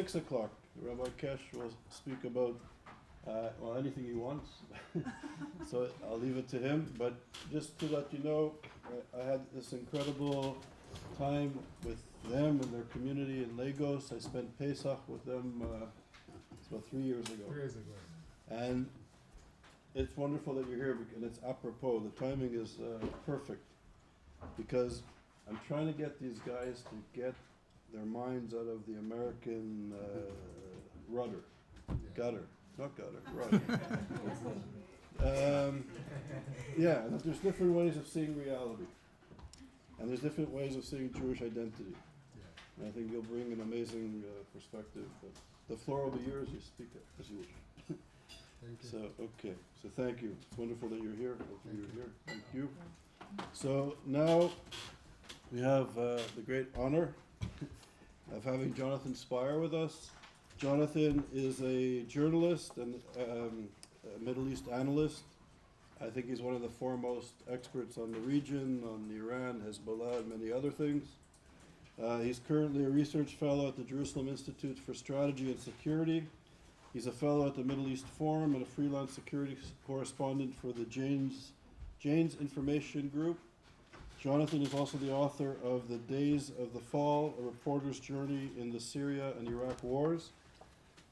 6 o'clock, Rabbi Kesh will speak about anything he wants. So I'll leave it to him. But just to let you know, I had this incredible time with them and their community in Lagos. I spent Pesach with them about 3 years ago. 3 years ago. And it's wonderful that you're here, and it's apropos. The timing is perfect, because I'm trying to get these guys to get their minds out of the American rudder, gutter, not gutter, rudder. Yeah, and there's different ways of seeing reality, and there's different ways of seeing Jewish identity. And I think you'll bring an amazing perspective. But the floor will be yours. You speak it as you wish. Thank you. So, okay. So thank you. It's wonderful that you're here. Thank you. So now we have the great honor of having Jonathan Spire with us. Jonathan is a journalist and a Middle East analyst. I think he's one of the foremost experts on the region, on Iran, Hezbollah, and many other things. He's currently a research fellow at the Jerusalem Institute for Strategy and Security. He's a fellow at the Middle East Forum and a freelance security correspondent for the Jane's Information Group. Jonathan is also the author of The Days of the Fall, A Reporter's Journey in the Syria and Iraq Wars.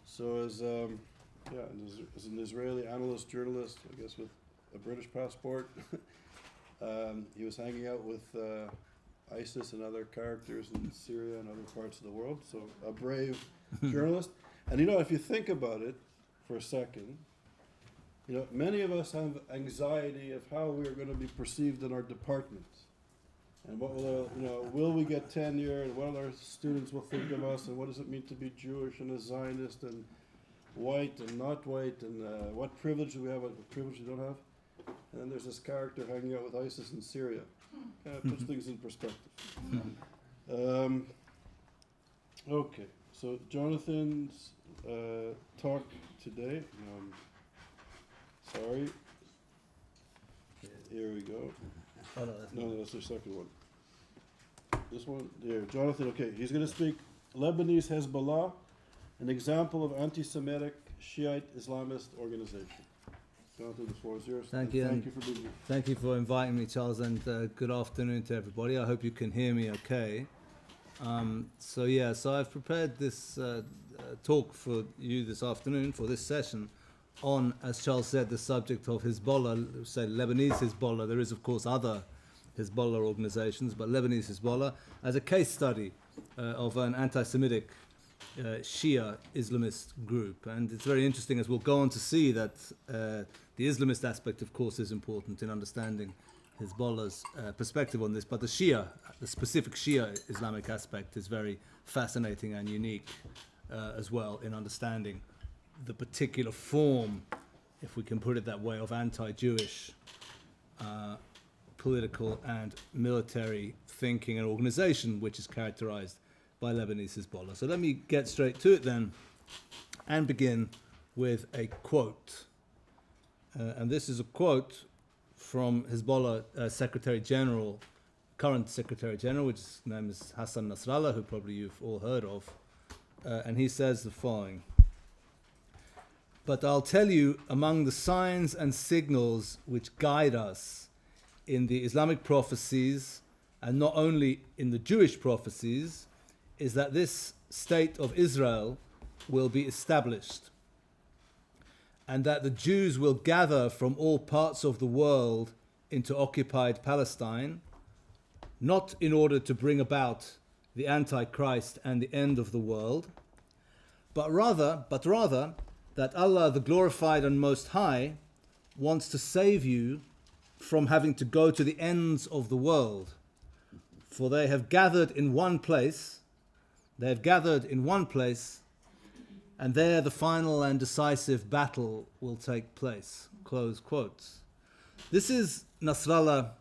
So as an Israeli analyst, journalist, I guess with a British passport, he was hanging out with ISIS and other characters in Syria and other parts of the world. So a brave journalist. And if you think about it for a second, many of us have anxiety of how we are going to be perceived in our departments. And what will we get tenure, and what our students will think of us, and what does it mean to be Jewish and a Zionist and white and not white, and what privilege do we have, what privilege we don't have. And then there's this character hanging out with ISIS in Syria. Kind of puts things in perspective. Okay, so Jonathan's talk today, sorry, here we go. Oh, No, that's the second one. This one, there, Jonathan, okay, he's going to speak Lebanese Hezbollah, an example of anti-Semitic Shiite Islamist organization. Jonathan, the floor is yours. Thank you. Thank you for being here. Thank you for inviting me, Charles, and good afternoon to everybody. I hope you can hear me okay. So I've prepared this talk for you this afternoon for this session on, as Charles said, the subject of Hezbollah, say Lebanese Hezbollah. There is, of course, other Hezbollah organizations, but Lebanese Hezbollah as a case study of an anti-Semitic Shia Islamist group. And it's very interesting, as we'll go on to see, that the Islamist aspect, of course, is important in understanding Hezbollah's perspective on this, but the specific Shia Islamic aspect is very fascinating and unique as well in understanding the particular form, if we can put it that way, of anti-Jewish political and military thinking and organization, which is characterized by Lebanese Hezbollah. So let me get straight to it then and begin with a quote. And this is a quote from Hezbollah Secretary General, current Secretary General, which his name is Hassan Nasrallah, who probably you've all heard of. And he says the following: "But I'll tell you, among the signs and signals which guide us in the Islamic prophecies, and not only in the Jewish prophecies, is that this state of Israel will be established, and that the Jews will gather from all parts of the world into occupied Palestine, not in order to bring about the Antichrist and the end of the world, but rather that Allah, the glorified and most high, wants to save you from having to go to the ends of the world. For they have gathered in one place, and there the final and decisive battle will take place." Close quotes. This is Nasrallah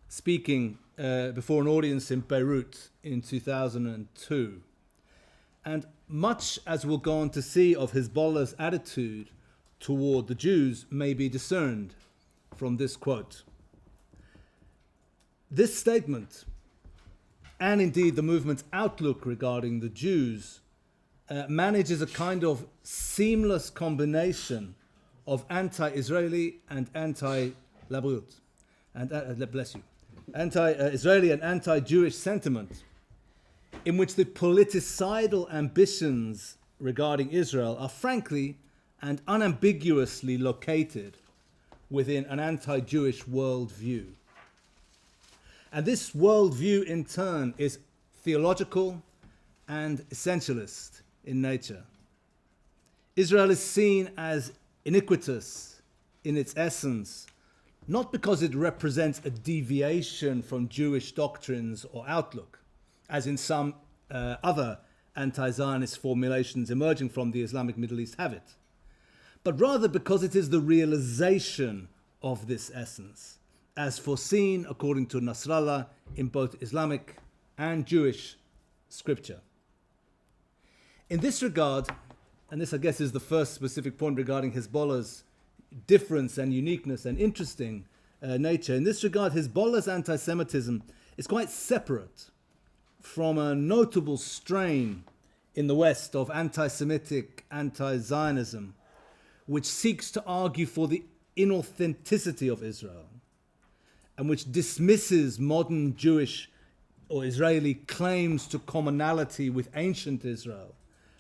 speaking before an audience in Beirut in 2002. And much, as we'll go on to see, of Hezbollah's attitude toward the Jews may be discerned from this quote. This statement, and indeed the movement's outlook regarding the Jews, manages a kind of seamless combination of anti-Israeli and anti-Labrut, and bless you, anti-Israeli and anti-Jewish sentiment, in which the politicidal ambitions regarding Israel are frankly and unambiguously located within an anti-Jewish worldview. And this worldview, in turn, is theological and essentialist in nature. Israel is seen as iniquitous in its essence, not because it represents a deviation from Jewish doctrines or outlook, as in some other anti-Zionist formulations emerging from the Islamic Middle East have it, but rather because it is the realization of this essence, as foreseen, according to Nasrallah, in both Islamic and Jewish scripture. In this regard, and this I guess is the first specific point regarding Hezbollah's difference and uniqueness and interesting nature, in this regard, Hezbollah's anti-Semitism is quite separate from a notable strain in the West of anti-Semitic anti-Zionism, which seeks to argue for the inauthenticity of Israel and which dismisses modern Jewish or Israeli claims to commonality with ancient Israel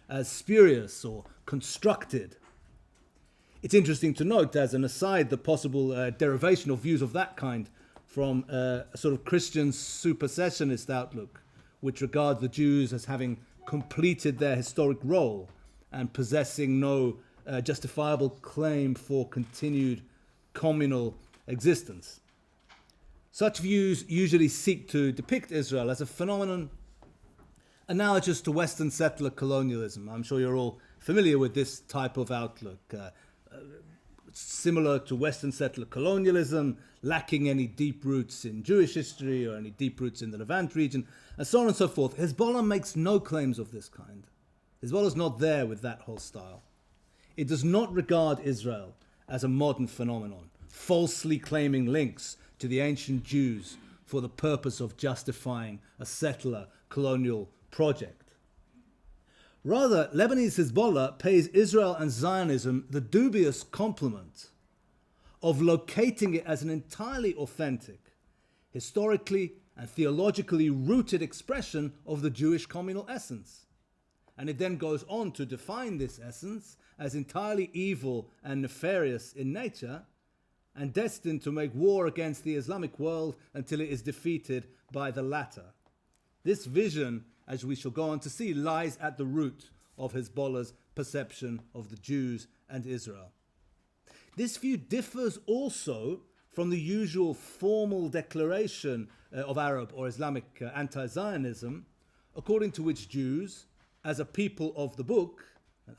as spurious or constructed. It's interesting to note, as an aside, the possible derivation of views of that kind from a sort of Christian supersessionist outlook, which regard the Jews as having completed their historic role and possessing no justifiable claim for continued communal existence. Such views usually seek to depict Israel as a phenomenon analogous to Western settler colonialism. I'm sure you're all familiar with this type of outlook. Similar to Western settler colonialism, lacking any deep roots in Jewish history or any deep roots in the Levant region, and so on and so forth. Hezbollah makes no claims of this kind. Hezbollah's not there with that whole style. It does not regard Israel as a modern phenomenon, falsely claiming links to the ancient Jews for the purpose of justifying a settler colonial project. Rather, Lebanese Hezbollah pays Israel and Zionism the dubious compliment of locating it as an entirely authentic, historically and theologically rooted expression of the Jewish communal essence. And it then goes on to define this essence as entirely evil and nefarious in nature and destined to make war against the Islamic world until it is defeated by the latter. This vision, as we shall go on to see, lies at the root of Hezbollah's perception of the Jews and Israel. This view differs also from the usual formal declaration of Arab or Islamic anti-Zionism, according to which Jews, as a people of the book,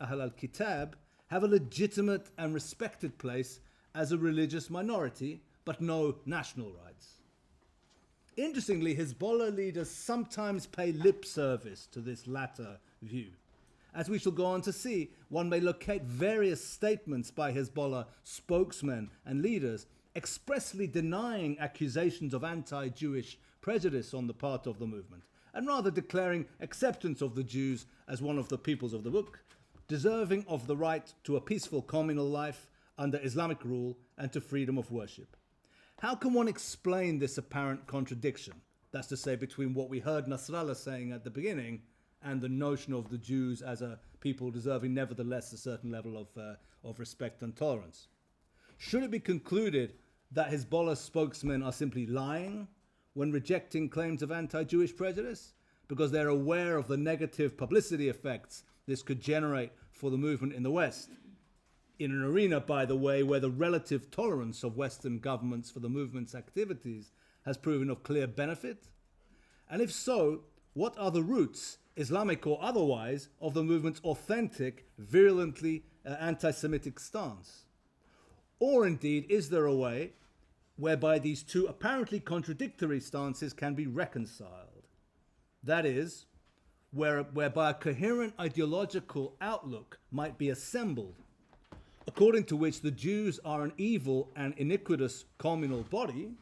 Ahl al-Kitab, have a legitimate and respected place as a religious minority, but no national rights. Interestingly, Hezbollah leaders sometimes pay lip service to this latter view. As we shall go on to see, one may locate various statements by Hezbollah spokesmen and leaders expressly denying accusations of anti-Jewish prejudice on the part of the movement, and rather declaring acceptance of the Jews as one of the peoples of the book, deserving of the right to a peaceful communal life under Islamic rule and to freedom of worship. How can one explain this apparent contradiction? That's to say, between what we heard Nasrallah saying at the beginning and the notion of the Jews as a people deserving nevertheless a certain level of respect and tolerance. Should it be concluded that Hezbollah spokesmen are simply lying when rejecting claims of anti-Jewish prejudice because they're aware of the negative publicity effects this could generate for the movement in the West, in an arena, by the way, where the relative tolerance of Western governments for the movement's activities has proven of clear benefit? And if so, what are the roots, Islamic or otherwise, of the movement's authentic, virulently anti-Semitic stance? Or indeed, is there a way whereby these two apparently contradictory stances can be reconciled? That is, whereby a coherent ideological outlook might be assembled, according to which the Jews are an evil and iniquitous communal body,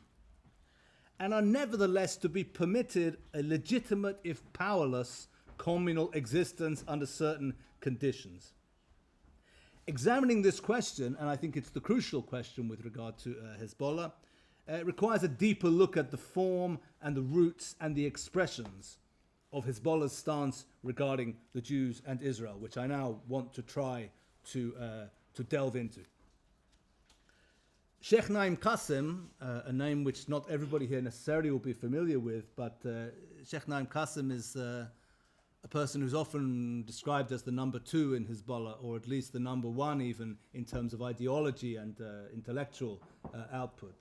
and are nevertheless to be permitted a legitimate, if powerless, communal existence under certain conditions. Examining this question, and I think it's the crucial question with regard to Hezbollah, requires a deeper look at the form and the roots and the expressions of Hezbollah's stance regarding the Jews and Israel, which I now want to try to delve into. Sheikh Naim Qasim, a name which not everybody here necessarily will be familiar with, but Sheikh Naim Qasim is a person who's often described as the number 2 in Hezbollah, or at least the number 1 even in terms of ideology and intellectual output.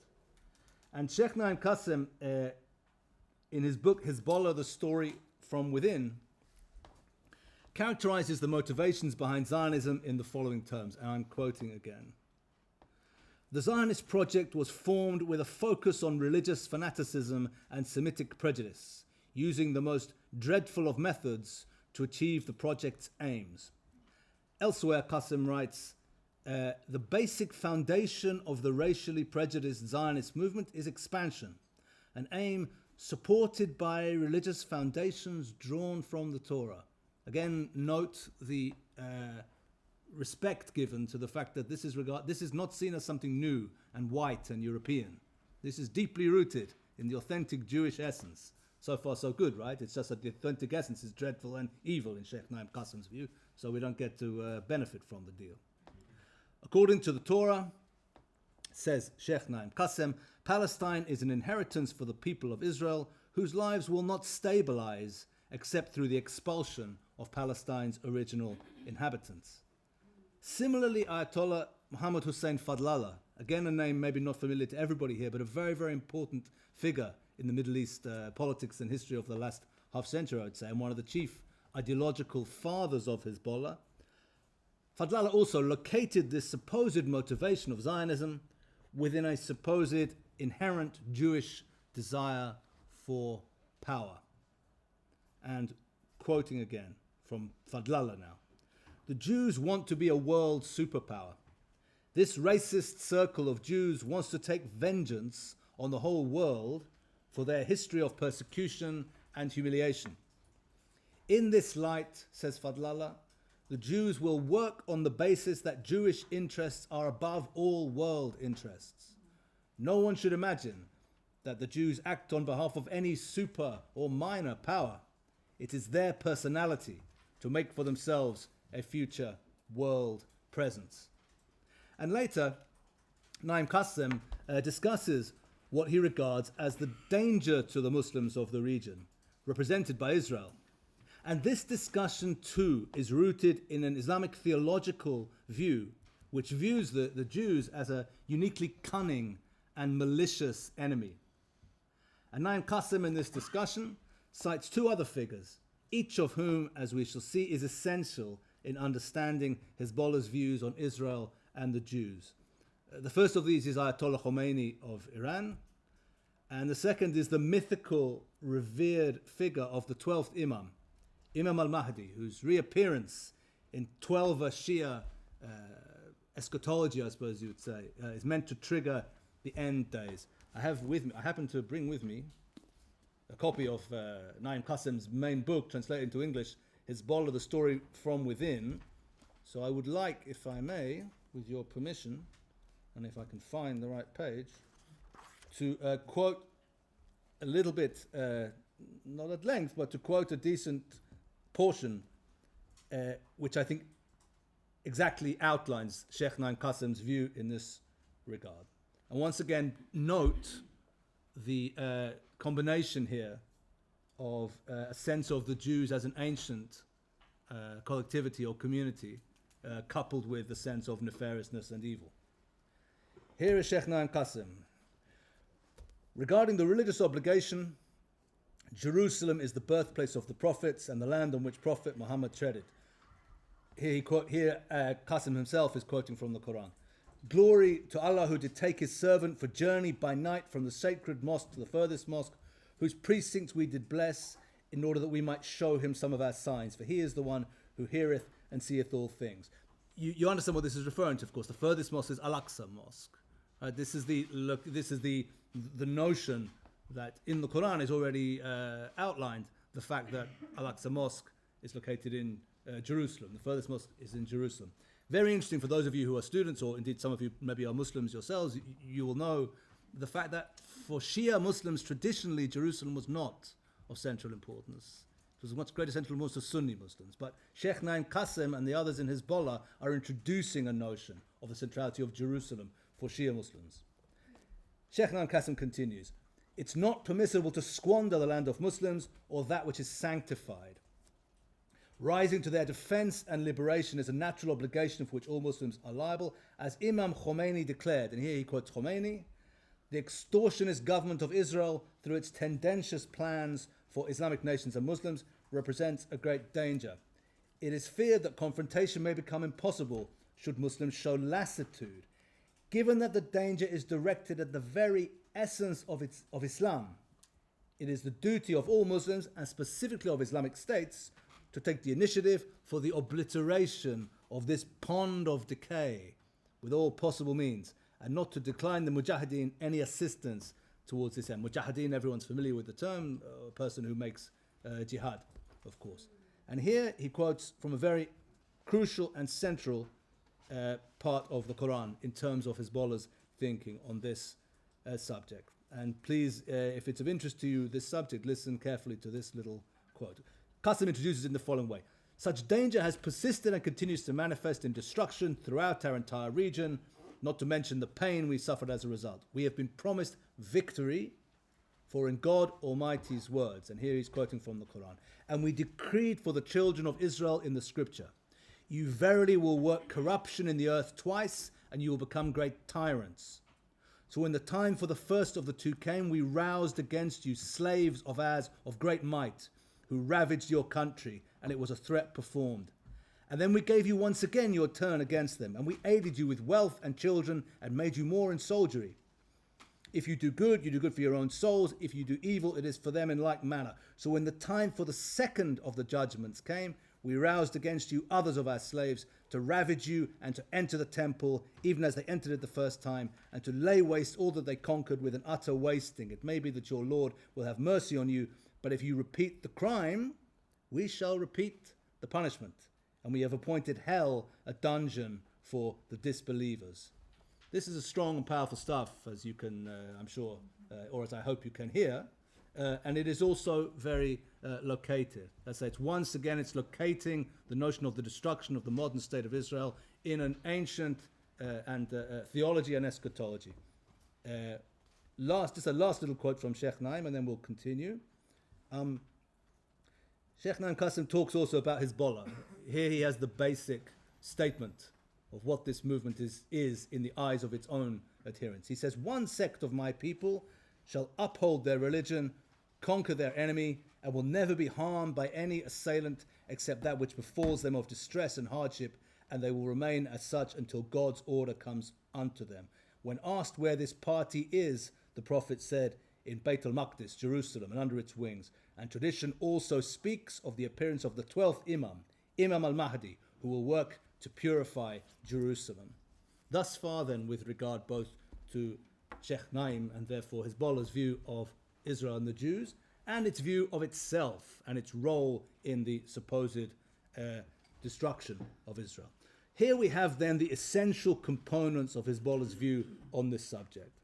And Sheikh Naim Qasim, in his book Hezbollah, The Story from Within, characterizes the motivations behind Zionism in the following terms, and I'm quoting again. The Zionist project was formed with a focus on religious fanaticism and Semitic prejudice, using the most dreadful of methods to achieve the project's aims. Elsewhere, Qasim writes, the basic foundation of the racially prejudiced Zionist movement is expansion, an aim supported by religious foundations drawn from the Torah. Again, note the respect given to the fact that this is not seen as something new and white and European. This is deeply rooted in the authentic Jewish essence. So far, so good, right? It's just that the authentic essence is dreadful and evil in Sheikh Naim Qasim's view, so we don't get to benefit from the deal. According to the Torah, says Sheikh Naim Qasim, Palestine is an inheritance for the people of Israel whose lives will not stabilize except through the expulsion of Palestine's original inhabitants. Similarly, Ayatollah Muhammad Hussein Fadlallah, again a name maybe not familiar to everybody here, but a very, very important figure in the Middle East politics and history of the last half century, I would say, and one of the chief ideological fathers of Hezbollah. Fadlallah also located this supposed motivation of Zionism within a supposed inherent Jewish desire for power. And quoting again from Fadlallah now, the Jews want to be a world superpower. This racist circle of Jews wants to take vengeance on the whole world for their history of persecution and humiliation. In this light, says Fadlallah, the Jews will work on the basis that Jewish interests are above all world interests. No one should imagine that the Jews act on behalf of any super or minor power. It is their personality to make for themselves a future world presence. And later, Naim Qasim discusses what he regards as the danger to the Muslims of the region, represented by Israel. And this discussion too is rooted in an Islamic theological view, which views the Jews as a uniquely cunning and malicious enemy. And Naim Qasim in this discussion cites 2 other figures, each of whom, as we shall see, is essential in understanding Hezbollah's views on Israel and the Jews. The first of these is Ayatollah Khomeini of Iran, and the second is the mythical, revered figure of the 12th Imam, Imam al-Mahdi, whose reappearance in 12 Shia eschatology, I suppose you would say, is meant to trigger the end days. I happen to bring with me a copy of Naim Qasim's main book, translated into English, Hezbollah, The Story from Within. So I would like, if I may, with your permission, and if I can find the right page, to quote a little bit, not at length, but to quote a decent portion, which I think exactly outlines Sheikh Naim Qasim's view in this regard. And once again, note the combination here of a sense of the Jews as an ancient collectivity or community, coupled with the sense of nefariousness and evil. Here is Sheikh Naim Qasim. Regarding the religious obligation, Jerusalem is the birthplace of the prophets and the land on which Prophet Muhammad treaded. Here Qasim himself is quoting from the Quran. Glory to Allah who did take his servant for journey by night from the sacred mosque to the furthest mosque, whose precincts we did bless in order that we might show him some of our signs. For he is the one who heareth and seeth all things. You understand what this is referring to, of course. The furthest mosque is Al-Aqsa Mosque. This is the notion that in the Quran is already outlined, the fact that Al-Aqsa Mosque is located in Jerusalem. The furthest mosque is in Jerusalem. Very interesting for those of you who are students, or indeed some of you maybe are Muslims yourselves, you will know the fact that for Shia Muslims, traditionally Jerusalem was not of central importance. It was of much greater central importance to Sunni Muslims. But Sheikh Naim Qasim and the others in Hezbollah are introducing a notion of the centrality of Jerusalem for Shia Muslims. Sheikh Naim Qasim continues, it's not permissible to squander the land of Muslims or that which is sanctified. Rising to their defense and liberation is a natural obligation for which all Muslims are liable. As Imam Khomeini declared, and here he quotes Khomeini, the extortionist government of Israel, through its tendentious plans for Islamic nations and Muslims, represents a great danger. It is feared that confrontation may become impossible should Muslims show lassitude. Given that the danger is directed at the very essence of Islam, it is the duty of all Muslims, and specifically of Islamic states, to take the initiative for the obliteration of this pond of decay with all possible means, and not to decline the mujahideen any assistance towards this end. Mujahideen, everyone's familiar with the term, a person who makes jihad, of course. And here he quotes from a very crucial and central part of the Quran in terms of Hezbollah's thinking on this subject. And please, if it's of interest to you, this subject, listen carefully to this little quote. Qasim introduces it in the following way. Such danger has persisted and continues to manifest in destruction throughout our entire region, not to mention the pain we suffered as a result. We have been promised victory, for in God Almighty's words, and here he's quoting from the Quran, and we decreed for the children of Israel in the scripture, you verily will work corruption in the earth twice, and you will become great tyrants. So when the time for the first of the two came, we roused against you slaves of ours of great might, who ravaged your country, and it was a threat performed. And then we gave you once again your turn against them, and we aided you with wealth and children, and made you more in soldiery. If you do good, you do good for your own souls. If you do evil, it is for them in like manner. So when the time for the second of the judgments came, we roused against you others of our slaves, to ravage you and to enter the temple, even as they entered it the first time, and to lay waste all that they conquered with an utter wasting. It may be that your Lord will have mercy on you, but if you repeat the crime, we shall repeat the punishment. And we have appointed hell a dungeon for the disbelievers. This is a strong and powerful stuff, as you can, I'm sure, or as I hope you can hear. And it is also very located. Let's say once again, it's locating the notion of the destruction of the modern state of Israel in an ancient theology and eschatology. Just a last little quote from Sheikh Naim, and then we'll continue. Sheikh Naim Qasim talks also about Hezbollah. Here he has the basic statement of what this movement is in the eyes of its own adherents. He says, one sect of my people shall uphold their religion, conquer their enemy, and will never be harmed by any assailant except that which befalls them of distress and hardship, and they will remain as such until God's order comes unto them. When asked where this party is, the Prophet said, in Beit al-Maqdis, Jerusalem, and under its wings. And tradition also speaks of the appearance of the 12th Imam, Imam al-Mahdi, who will work to purify Jerusalem. Thus far then, with regard both to Sheikh Naim and therefore Hezbollah's view of Israel and the Jews, and its view of itself and its role in the supposed destruction of Israel. Here we have then the essential components of Hezbollah's view on this subject.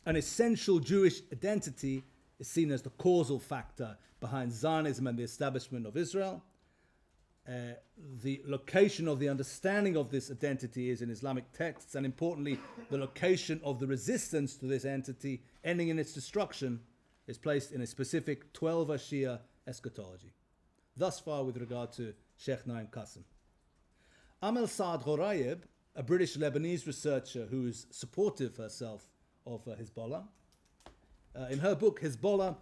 An essential Jewish identity is seen as the causal factor behind Zionism and the establishment of Israel. The location of the understanding of this identity is in Islamic texts, and importantly, the location of the resistance to this entity, ending in its destruction, is placed in a specific 12 Shia eschatology. Thus far with regard to Sheikh Naim Qasim. Amel Saad Ghorayeb, a British Lebanese researcher who is supportive herself of Hezbollah, in her book Hezbollah,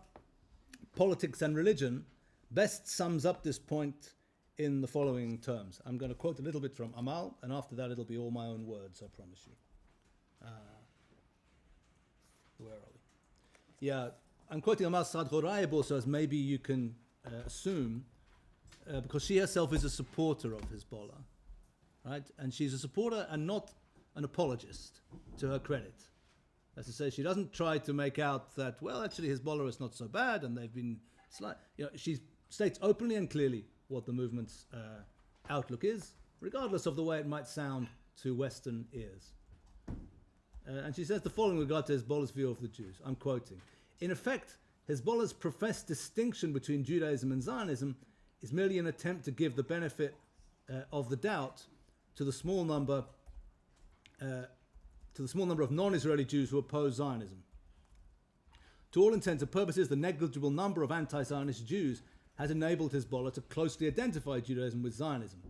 Politics and Religion, best sums up this point in the following terms. I'm going to quote a little bit from Amal, and after that it'll be all my own words, I promise you. Where are we? Yeah, I'm quoting Amal Saad Ghorayeb also, as maybe you can assume, because she herself is a supporter of Hezbollah, right? And she's a supporter and not an apologist, to her credit. As to say, she doesn't try to make out that, well, actually Hezbollah is not so bad, and they've been she states openly and clearly what the movement's outlook is, regardless of the way it might sound to Western ears. And she says the following with regard to Hezbollah's view of the Jews. I'm quoting. In effect, Hezbollah's professed distinction between Judaism and Zionism is merely an attempt to give the benefit of the doubt to the small number of non-Israeli Jews who oppose Zionism. To all intents and purposes, the negligible number of anti-Zionist Jews has enabled Hezbollah to closely identify Judaism with Zionism.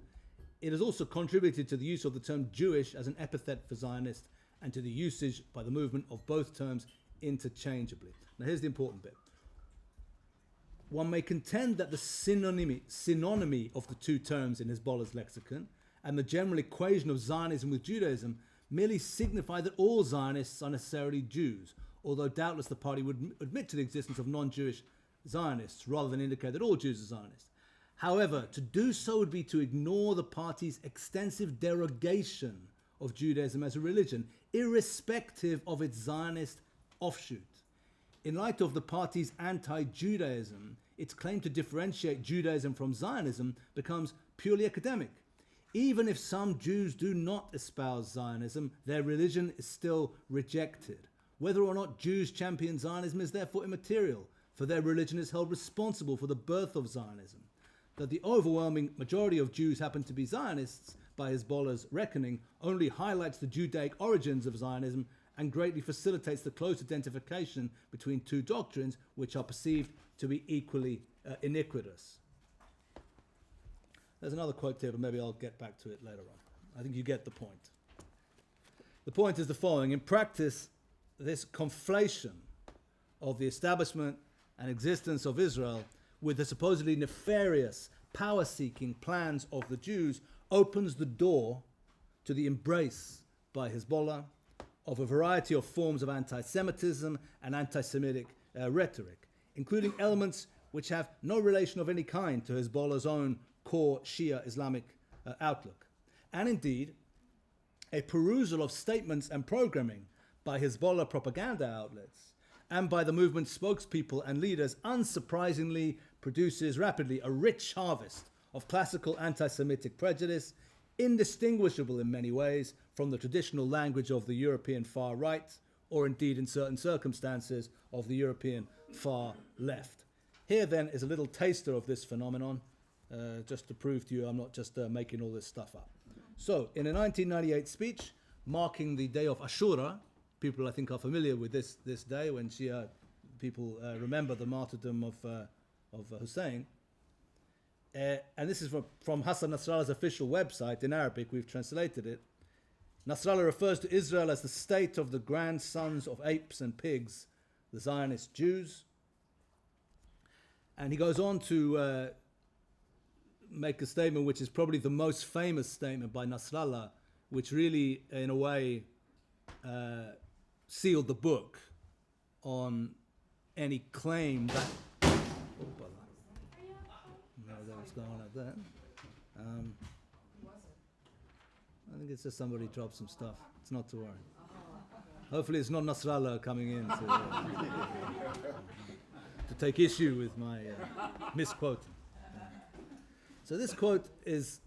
It has also contributed to the use of the term Jewish as an epithet for Zionist and to the usage by the movement of both terms interchangeably. Now here's the important bit. One may contend that the synonymy of the two terms in Hezbollah's lexicon and the general equation of Zionism with Judaism merely signify that all Zionists are necessarily Jews, although doubtless the party would admit to the existence of non-Jewish Zionists rather than indicate that all Jews are Zionists. However, to do so would be to ignore the party's extensive derogation of Judaism as a religion, irrespective of its Zionist offshoot. In light of the party's anti-Judaism, its claim to differentiate Judaism from Zionism becomes purely academic. Even if some Jews do not espouse Zionism, their religion is still rejected. Whether or not Jews champion Zionism is therefore immaterial, for their religion is held responsible for the birth of Zionism. That the overwhelming majority of Jews happen to be Zionists, by Hezbollah's reckoning, only highlights the Judaic origins of Zionism and greatly facilitates the close identification between two doctrines which are perceived to be equally iniquitous. There's another quote here, but maybe I'll get back to it later on. I think you get the point. The point is the following. In practice, this conflation of the establishment and existence of Israel with the supposedly nefarious, power-seeking plans of the Jews opens the door to the embrace by Hezbollah of a variety of forms of anti-Semitism and anti-Semitic rhetoric, including elements which have no relation of any kind to Hezbollah's own core Shia Islamic outlook. And indeed, a perusal of statements and programming by Hezbollah propaganda outlets and by the movement's spokespeople and leaders unsurprisingly produces rapidly a rich harvest of classical anti-Semitic prejudice, indistinguishable in many ways from the traditional language of the European far right, or indeed in certain circumstances of the European far left. Here then is a little taster of this phenomenon, just to prove to you I'm not just making all this stuff up. So, in a 1998 speech marking the day of Ashura, people I think are familiar with this day when Shia people remember the martyrdom of Hussein. And this is from Hassan Nasrallah's official website in Arabic. We've translated it. Nasrallah refers to Israel as the state of the grandsons of apes and pigs, the Zionist Jews. And he goes on to make a statement which is probably the most famous statement by Nasrallah, which really, in a way, sealed the book on any claim that... No, what's going on like that. I think it's just somebody dropped some stuff. It's not to worry. Hopefully it's not Nasrallah coming in to take issue with my misquoting. So this quote is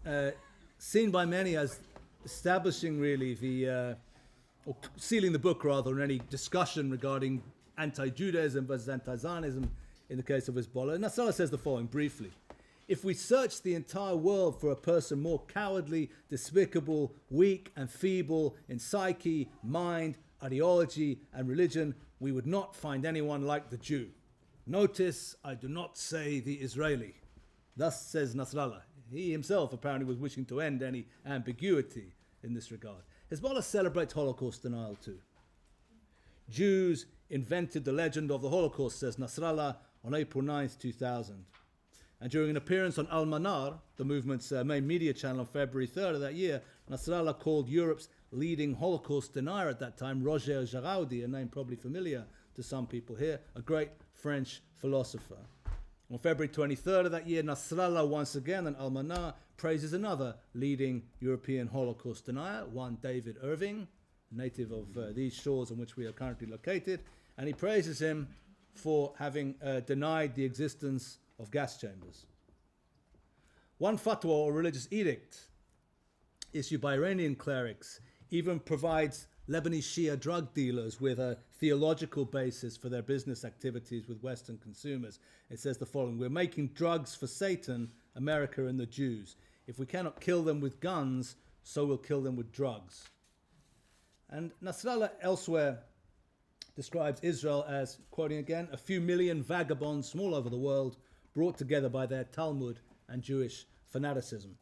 seen by many as establishing really the, or sealing the book rather, in any discussion regarding anti-Judaism versus anti-Zionism in the case of Hezbollah. And Nasrallah says the following briefly. If we searched the entire world for a person more cowardly, despicable, weak and feeble in psyche, mind, ideology and religion, we would not find anyone like the Jew. Notice, I do not say the Israeli. Thus says Nasrallah. He himself apparently was wishing to end any ambiguity in this regard. Hezbollah celebrates Holocaust denial too. Jews invented the legend of the Holocaust, says Nasrallah, on April 9th, 2000. And during an appearance on Al-Manar, the movement's main media channel on February 3rd of that year, Nasrallah called Europe's leading Holocaust denier at that time, Roger Giraudi, a name probably familiar to some people here, a great French philosopher. On February 23rd of that year, Nasrallah once again on Al-Manar praises another leading European Holocaust denier, one David Irving, native of these shores on which we are currently located, and he praises him for having denied the existence of gas chambers. One fatwa or religious edict issued by Iranian clerics even provides Lebanese Shia drug dealers with a theological basis for their business activities with Western consumers. It says the following: "We're making drugs for Satan, America and the Jews. If we cannot kill them with guns, so we'll kill them with drugs." And Nasrallah elsewhere describes Israel as, quoting again, "a few million vagabonds from all over the world brought together by their Talmud and Jewish fanaticism."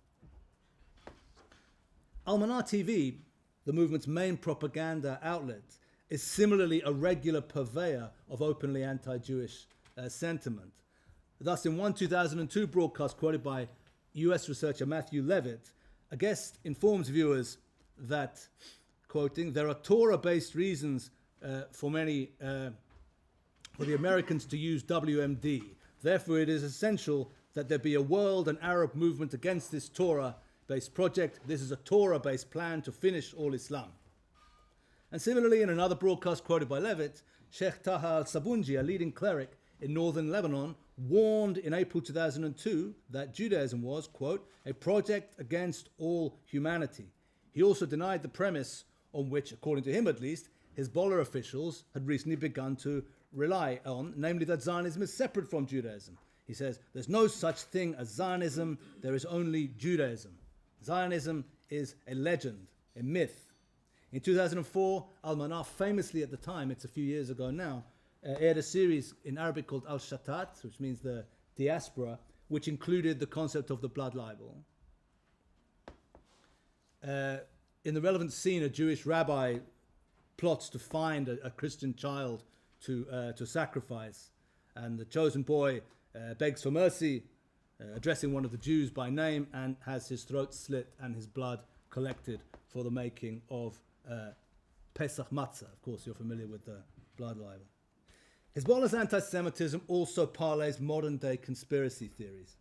Al-Manar TV, the movement's main propaganda outlet, is similarly a regular purveyor of openly anti-Jewish sentiment. Thus, in one 2002 broadcast quoted by US researcher Matthew Levitt, a guest informs viewers that, quoting, "there are Torah-based reasons for the Americans to use WMD. Therefore, it is essential that there be a world and Arab movement against this Torah-based project. This is a Torah-based plan to finish all Islam." And similarly, in another broadcast quoted by Levitt, Sheikh Taha al-Sabunji, a leading cleric in northern Lebanon, warned in April 2002 that Judaism was, quote, "a project against all humanity." He also denied the premise on which, according to him at least, Hezbollah officials had recently begun to rely on, namely that Zionism is separate from Judaism. He says, "There's no such thing as Zionism, there is only Judaism. Zionism is a legend, a myth." In 2004, Al-Manar famously at the time, it's a few years ago now, aired a series in Arabic called Al-Shatat, which means the diaspora, which included the concept of the blood libel. In the relevant scene, a Jewish rabbi plots to find a Christian child to sacrifice, and the chosen boy begs for mercy, addressing one of the Jews by name, and has his throat slit and his blood collected for the making of Pesach matzah. Of course, you're familiar with the blood libel. Hezbollah's anti-Semitism also parlays modern-day conspiracy theories.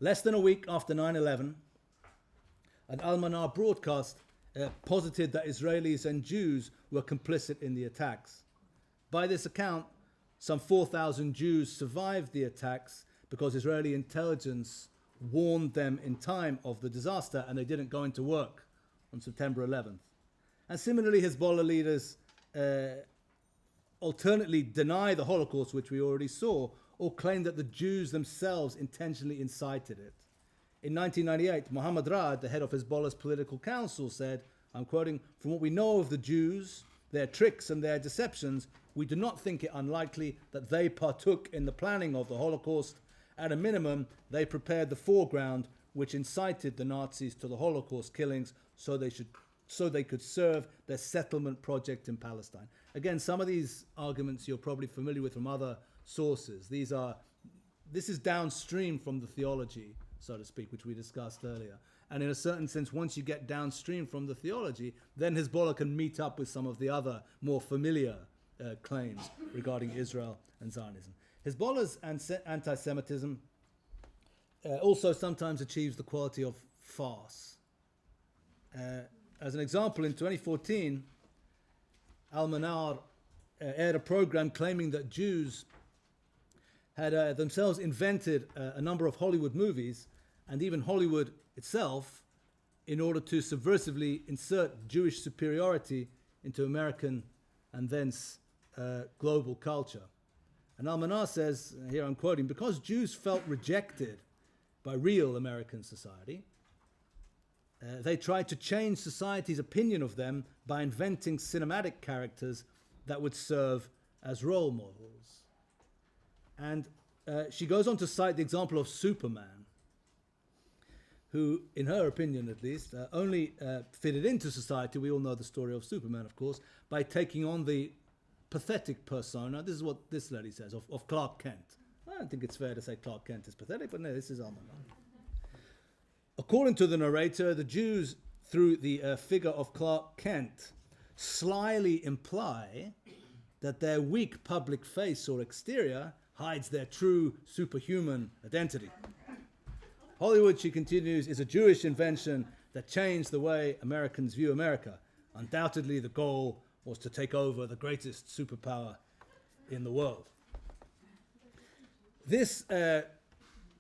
Less than a week after 9/11, an Al-Manar broadcast posited that Israelis and Jews were complicit in the attacks. By this account, some 4,000 Jews survived the attacks because Israeli intelligence warned them in time of the disaster and they didn't go into work on September 11th. And similarly, Hezbollah leaders alternately deny the Holocaust, which we already saw, or claim that the Jews themselves intentionally incited it. In 1998, Mohammed Raad, the head of Hezbollah's political council, said, I'm quoting, "From what we know of the Jews, their tricks and their deceptions, we do not think it unlikely that they partook in the planning of the Holocaust. At a minimum, they prepared the foreground which incited the Nazis to the Holocaust killings so they could serve their settlement project in Palestine." Again, some of these arguments you're probably familiar with from other sources. This is downstream from the theology, so to speak, which we discussed earlier. And in a certain sense, once you get downstream from the theology, then Hezbollah can meet up with some of the other more familiar claims regarding Israel and Zionism. Hezbollah's anti-Semitism also sometimes achieves the quality of farce. As an example, in 2014, Al-Manar aired a program claiming that Jews had themselves invented a number of Hollywood movies and even Hollywood itself in order to subversively insert Jewish superiority into American and thence global culture. And Al-Manar says, here I'm quoting, "Because Jews felt rejected by real American society, they tried to change society's opinion of them by inventing cinematic characters that would serve as role models." And she goes on to cite the example of Superman, who, in her opinion at least, only fitted into society, we all know the story of Superman, of course, by taking on the pathetic persona, this is what this lady says, of Clark Kent. I don't think it's fair to say Clark Kent is pathetic, but no, this is Al-Manar. According to the narrator, the Jews, through the figure of Clark Kent, slyly imply that their weak public face or exterior hides their true superhuman identity. Hollywood, she continues, is a Jewish invention that changed the way Americans view America. Undoubtedly, the goal was to take over the greatest superpower in the world. This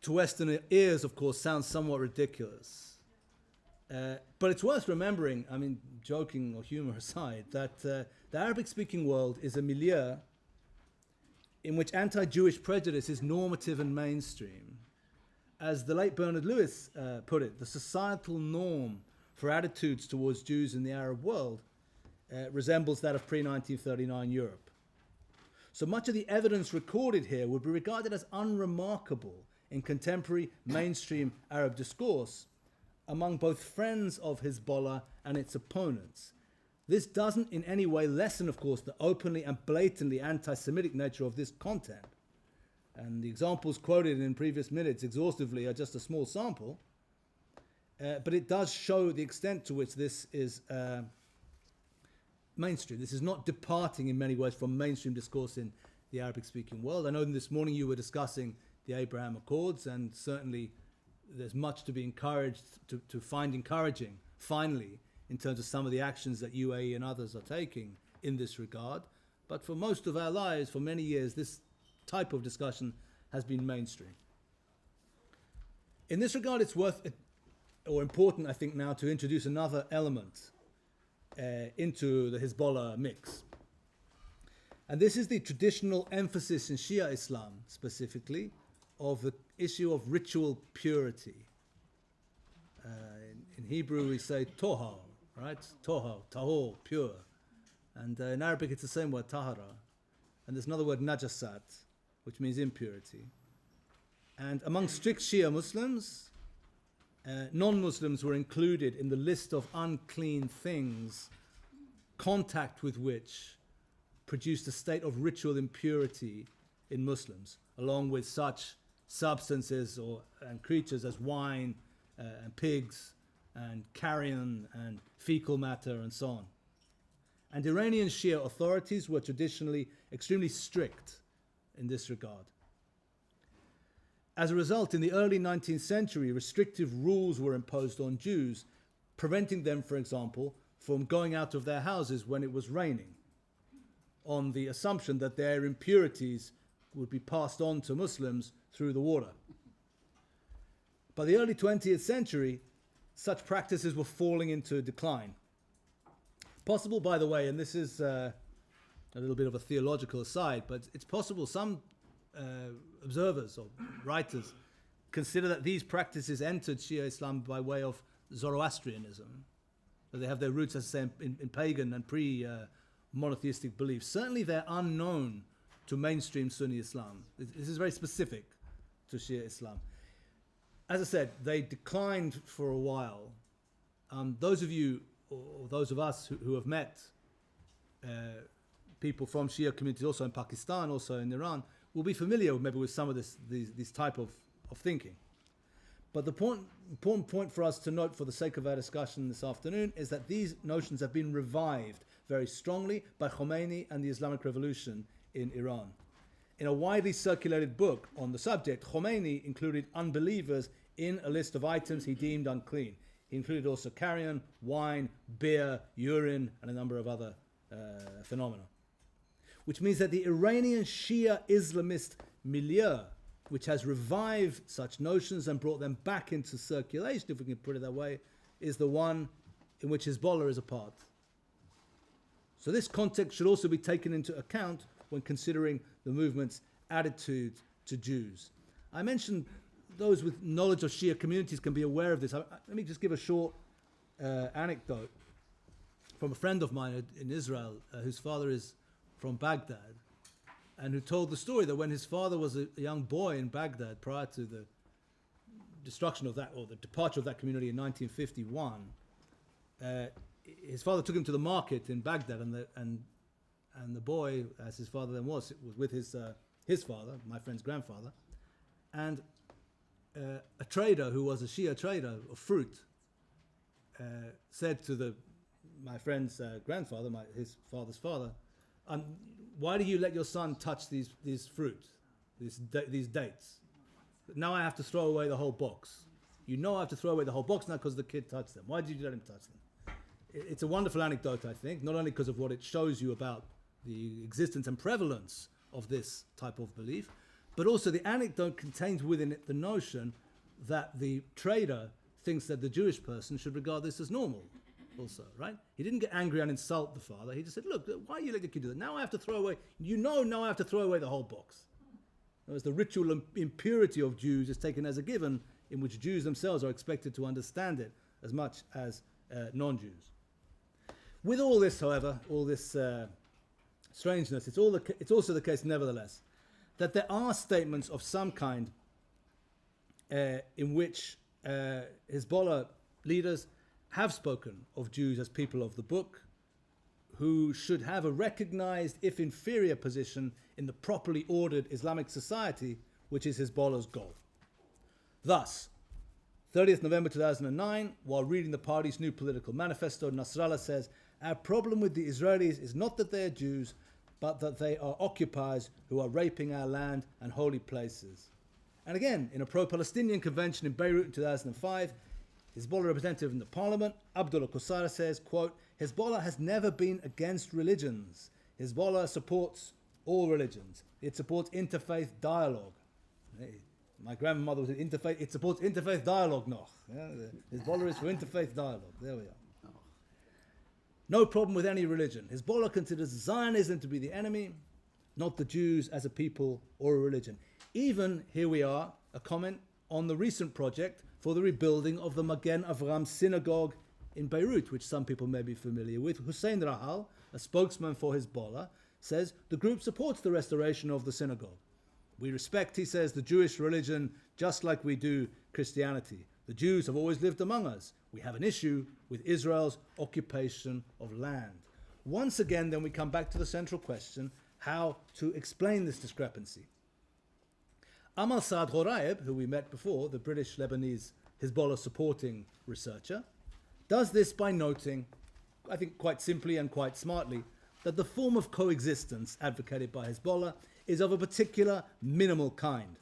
to Western ears, of course, sounds somewhat ridiculous. But it's worth remembering, I mean, joking or humor aside, that the Arabic-speaking world is a milieu in which anti-Jewish prejudice is normative and mainstream. As the late Bernard Lewis put it, the societal norm for attitudes towards Jews in the Arab world resembles that of pre-1939 Europe. So much of the evidence recorded here would be regarded as unremarkable in contemporary mainstream Arab discourse among both friends of Hezbollah and its opponents. This doesn't in any way lessen, of course, the openly and blatantly anti-Semitic nature of this content. And the examples quoted in previous minutes exhaustively are just a small sample, but it does show the extent to which this is mainstream. This is not departing in many ways from mainstream discourse in the Arabic-speaking world. I know this morning you were discussing the Abraham Accords, and certainly there's much to be encouraged, to find encouraging, finally, in terms of some of the actions that UAE and others are taking in this regard. But for most of our lives, for many years, this type of discussion has been mainstream. In this regard, it's important, I think, now to introduce another element into the Hezbollah mix. And this is the traditional emphasis in Shia Islam, specifically, of the issue of ritual purity. In Hebrew, we say tohar, right? Tohar, tahor, pure. And in Arabic, it's the same word, tahara. And there's another word, najasat, which means impurity. And among strict Shia Muslims, non-Muslims were included in the list of unclean things, contact with which produced a state of ritual impurity in Muslims, along with such substances and creatures as wine and pigs and carrion and fecal matter and so on. And Iranian Shia authorities were traditionally extremely strict in this regard. As a result, in the early 19th century, restrictive rules were imposed on Jews, preventing them, for example, from going out of their houses when it was raining, on the assumption that their impurities would be passed on to Muslims through the water. By the early 20th century, such practices were falling into decline. Possible, by the way, and this is a little bit of a theological aside, but it's possible some observers or writers consider that these practices entered Shia Islam by way of Zoroastrianism, that they have their roots, as I say, in pagan and pre-monotheistic beliefs. Certainly they're unknown to mainstream Sunni Islam. This is very specific to Shia Islam. As I said, they declined for a while. Those of you, or those of us who have met people from Shia communities also in Pakistan, also in Iran, will be familiar maybe with some of this type of thinking. But the important point for us to note for the sake of our discussion this afternoon is that these notions have been revived very strongly by Khomeini and the Islamic Revolution in Iran. In a widely circulated book on the subject, Khomeini included unbelievers in a list of items he deemed unclean. He included also carrion, wine, beer, urine, and a number of other phenomena. Which means that the Iranian Shia Islamist milieu, which has revived such notions and brought them back into circulation, if we can put it that way, is the one in which Hezbollah is a part. So this context should also be taken into account when considering the movement's attitude to Jews. I mentioned those with knowledge of Shia communities can be aware of this. Let me just give a short anecdote from a friend of mine in Israel whose father is from Baghdad, and who told the story that when his father was a young boy in Baghdad prior to the destruction of that, or the departure of that community in 1951, his father took him to the market in Baghdad, and the boy, as his father then was with his father, my friend's grandfather, and a trader who was a Shia trader of fruit said to my friend's grandfather, his father's father, why do you let your son touch these fruit, these dates? Now I have to throw away the whole box. You know I have to throw away the whole box now because the kid touched them. Why did you let him touch them? It's a wonderful anecdote, I think, not only because of what it shows you about the existence and prevalence of this type of belief, But also the anecdote contains within it the notion that the trader thinks that the Jewish person should regard this as normal also, right? He didn't get angry and insult the father. He just said, look, why are you letting the kid do that? Now I have to throw away, now I have to throw away the whole box. Whereas the ritual impurity of Jews is taken as a given, in which Jews themselves are expected to understand it as much as non-Jews. With all this, however, all this strangeness, it's also the case, nevertheless, that there are statements of some kind in which Hezbollah leaders have spoken of Jews as people of the book, who should have a recognized, if inferior, position in the properly ordered Islamic society, which is Hezbollah's goal. Thus, 30th November 2009, while reading the party's new political manifesto, Nasrallah says, "Our problem with the Israelis is not that they are Jews, but that they are occupiers who are raping our land and holy places." And again, in a pro-Palestinian convention in Beirut in 2005, Hezbollah representative in the parliament, Abdullah Qusara, says, quote, "Hezbollah has never been against religions. Hezbollah supports all religions. It supports interfaith dialogue." Hey, my grandmother was in interfaith. It supports interfaith dialogue noch. Yeah, Hezbollah is for interfaith dialogue. There we are. No problem with any religion. Hezbollah considers Zionism to be the enemy, not the Jews as a people or a religion. Even, here we are, a comment on the recent project for the rebuilding of the Magen Avram synagogue in Beirut, which some people may be familiar with. Hussein Rahal, a spokesman for Hezbollah, says the group supports the restoration of the synagogue. "We respect," he says, "the Jewish religion just like we do Christianity. The Jews have always lived among us. We have an issue with Israel's occupation of land." Once again, then we come back to the central question, how to explain this discrepancy. Amal Saad Horaib, who we met before, the British-Lebanese Hezbollah supporting researcher, does this by noting, I think quite simply and quite smartly, that the form of coexistence advocated by Hezbollah is of a particular minimal kind.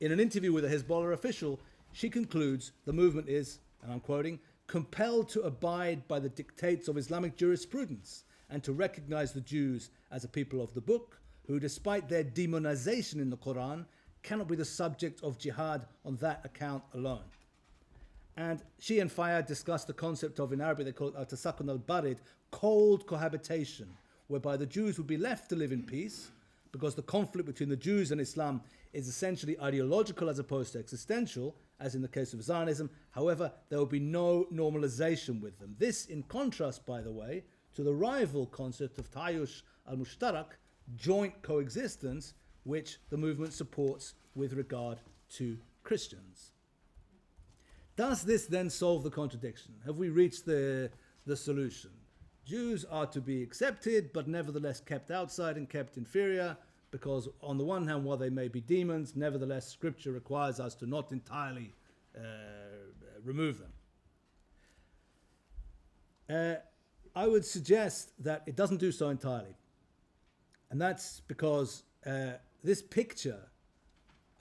In an interview with a Hezbollah official, she concludes the movement is, and I'm quoting, "compelled to abide by the dictates of Islamic jurisprudence and to recognize the Jews as a people of the book, who, despite their demonization in the Quran, cannot be the subject of jihad on that account alone." And she and Fayyad discussed the concept of, in Arabic they call it al-tasakun al-barid, cold cohabitation, whereby the Jews would be left to live in peace, because the conflict between the Jews and Islam is essentially ideological as opposed to existential, as in the case of Zionism. However, there will be no normalization with them. This, in contrast, by the way, to the rival concept of Tayush al-Mushtarak, joint coexistence, which the movement supports with regard to Christians. Does this then solve the contradiction? Have we reached the solution? Jews are to be accepted, but nevertheless kept outside and kept inferior, because on the one hand, while they may be demons, nevertheless Scripture requires us to not entirely remove them. I would suggest that it doesn't do so entirely. And that's because this picture,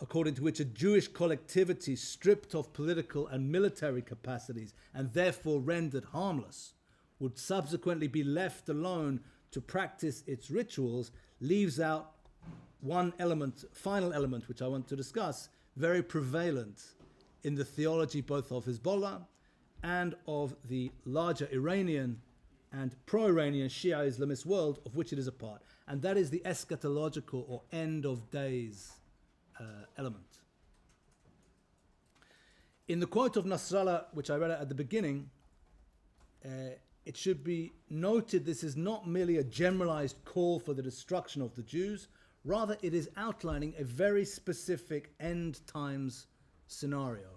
according to which a Jewish collectivity stripped of political and military capacities and therefore rendered harmless, would subsequently be left alone to practice its rituals, leaves out one element, final element, which I want to discuss, very prevalent in the theology both of Hezbollah and of the larger Iranian and pro-Iranian Shia Islamist world of which it is a part. And that is the eschatological or end of days element. In the quote of Nasrallah, which I read at the beginning, it should be noted this is not merely a generalized call for the destruction of the Jews, rather it is outlining a very specific end times scenario.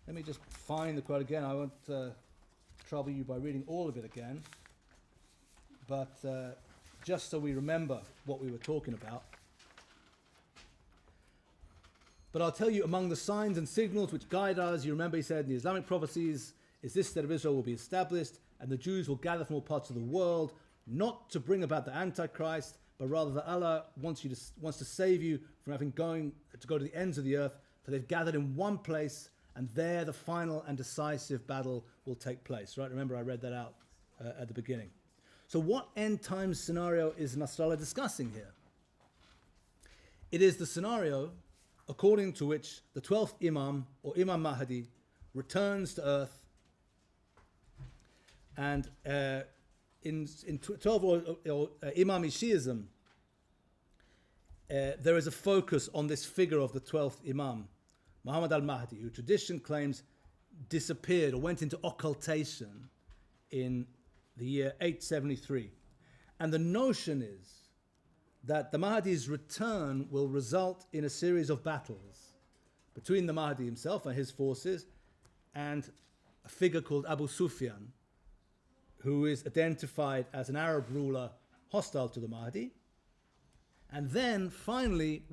Let me just find the quote again. I won't trouble you by reading all of it again, but just so we remember what we were talking about. But I'll tell you, among the signs and signals which guide us, you remember he said in the Islamic prophecies, is this state of Israel will be established, and the Jews will gather from all parts of the world, not to bring about the Antichrist, but rather that Allah wants to save you from having to go to the ends of the earth, for they've gathered in one place, and there the final and decisive battle will take place. Right? Remember I read that out at the beginning. So what end times scenario is Nasrallah discussing here? It is the scenario according to which the 12th Imam, or Imam Mahdi, returns to earth, and in 12 or Imami Shiism, there is a focus on this figure of the 12th Imam, Muhammad al-Mahdi, who tradition claims disappeared or went into occultation in the year 873. And the notion is that the Mahdi's return will result in a series of battles between the Mahdi himself and his forces and a figure called Abu Sufyan, who is identified as an Arab ruler hostile to the Mahdi. And then finally,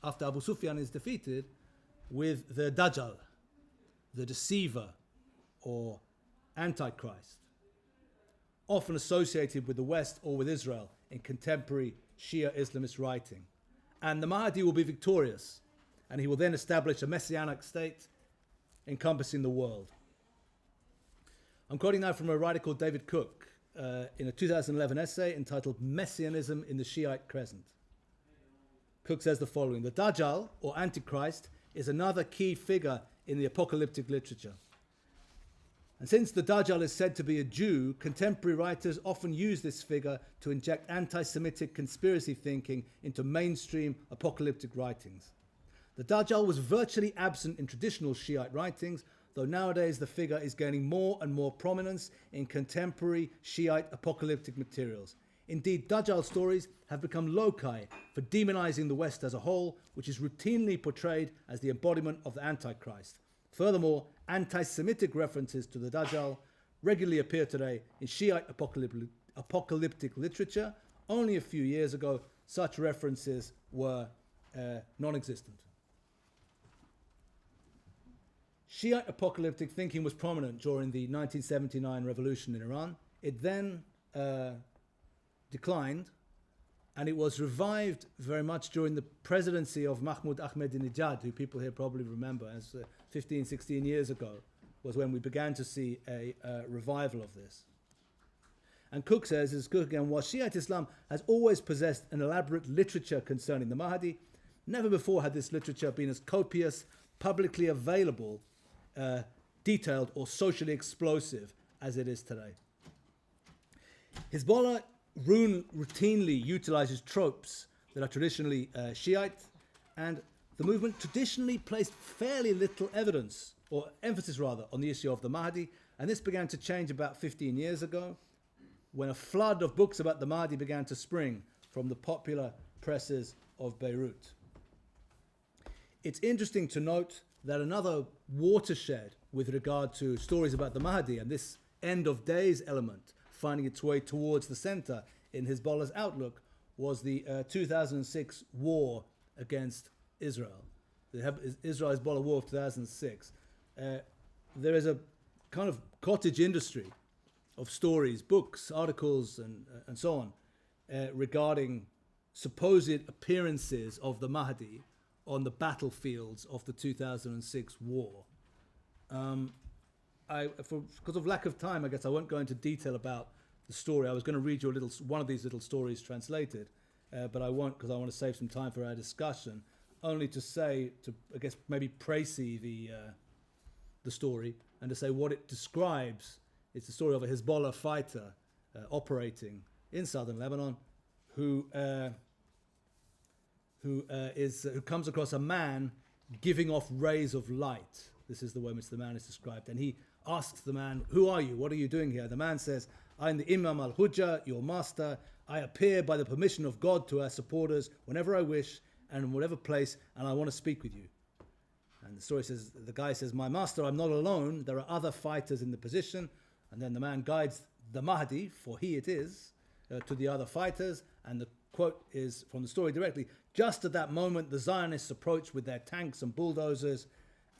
after Abu Sufyan is defeated, with the Dajjal, the deceiver or Antichrist, often associated with the West or with Israel in contemporary Shia Islamist writing. And the Mahdi will be victorious, and he will then establish a messianic state encompassing the world. I'm quoting now from a writer called David Cook in a 2011 essay entitled Messianism in the Shiite Crescent. Cook says the following: the Dajjal, or Antichrist, is another key figure in the apocalyptic literature. And since the Dajjal is said to be a Jew, contemporary writers often use this figure to inject anti-Semitic conspiracy thinking into mainstream apocalyptic writings. The Dajjal was virtually absent in traditional Shiite writings, though nowadays the figure is gaining more and more prominence in contemporary Shiite apocalyptic materials. Indeed, Dajjal stories have become loci for demonizing the West as a whole, which is routinely portrayed as the embodiment of the Antichrist. Furthermore, anti-Semitic references to the Dajjal regularly appear today in Shiite apocalyptic literature. Only a few years ago, such references were non-existent. Shiite apocalyptic thinking was prominent during the 1979 revolution in Iran. It then declined, and it was revived very much during the presidency of Mahmoud Ahmadinejad, who people here probably remember as 15, 16 years ago was when we began to see a revival of this. And Cook says, as Cook again, while Shiite Islam has always possessed an elaborate literature concerning the Mahdi, never before had this literature been as copious, publicly available, detailed, or socially explosive as it is today. Hezbollah routinely utilizes tropes that are traditionally Shiite, and the movement traditionally placed fairly little evidence, or emphasis rather, on the issue of the Mahdi, and this began to change about 15 years ago, when a flood of books about the Mahdi began to spring from the popular presses of Beirut. It's interesting to note that another watershed with regard to stories about the Mahdi and this end of days element finding its way towards the center in Hezbollah's outlook was the 2006 war against Israel, the Israel-Hezbollah war of 2006. There is a kind of cottage industry of stories, books, articles, and so on regarding supposed appearances of the Mahdi on the battlefields of the 2006 war. Because of lack of time, I guess I won't go into detail about the story. I was going to read you one of these little stories translated, but I won't because I want to save some time for our discussion. Only to say, I guess maybe précis the story, and to say what it describes. It's the story of a Hezbollah fighter operating in southern Lebanon, who comes across a man giving off rays of light. This is the way in which the man is described. And he asks the man, "Who are you? What are you doing here?" The man says, "I'm the Imam al-Hujjah, your master. I appear by the permission of God to our supporters whenever I wish and in whatever place, and I want to speak with you." And the story says, the guy says, "My master, I'm not alone. There are other fighters in the position." And then the man guides the Mahdi, for he it is, to the other fighters. And the quote is from the story directly: "Just at that moment, the Zionists approached with their tanks and bulldozers.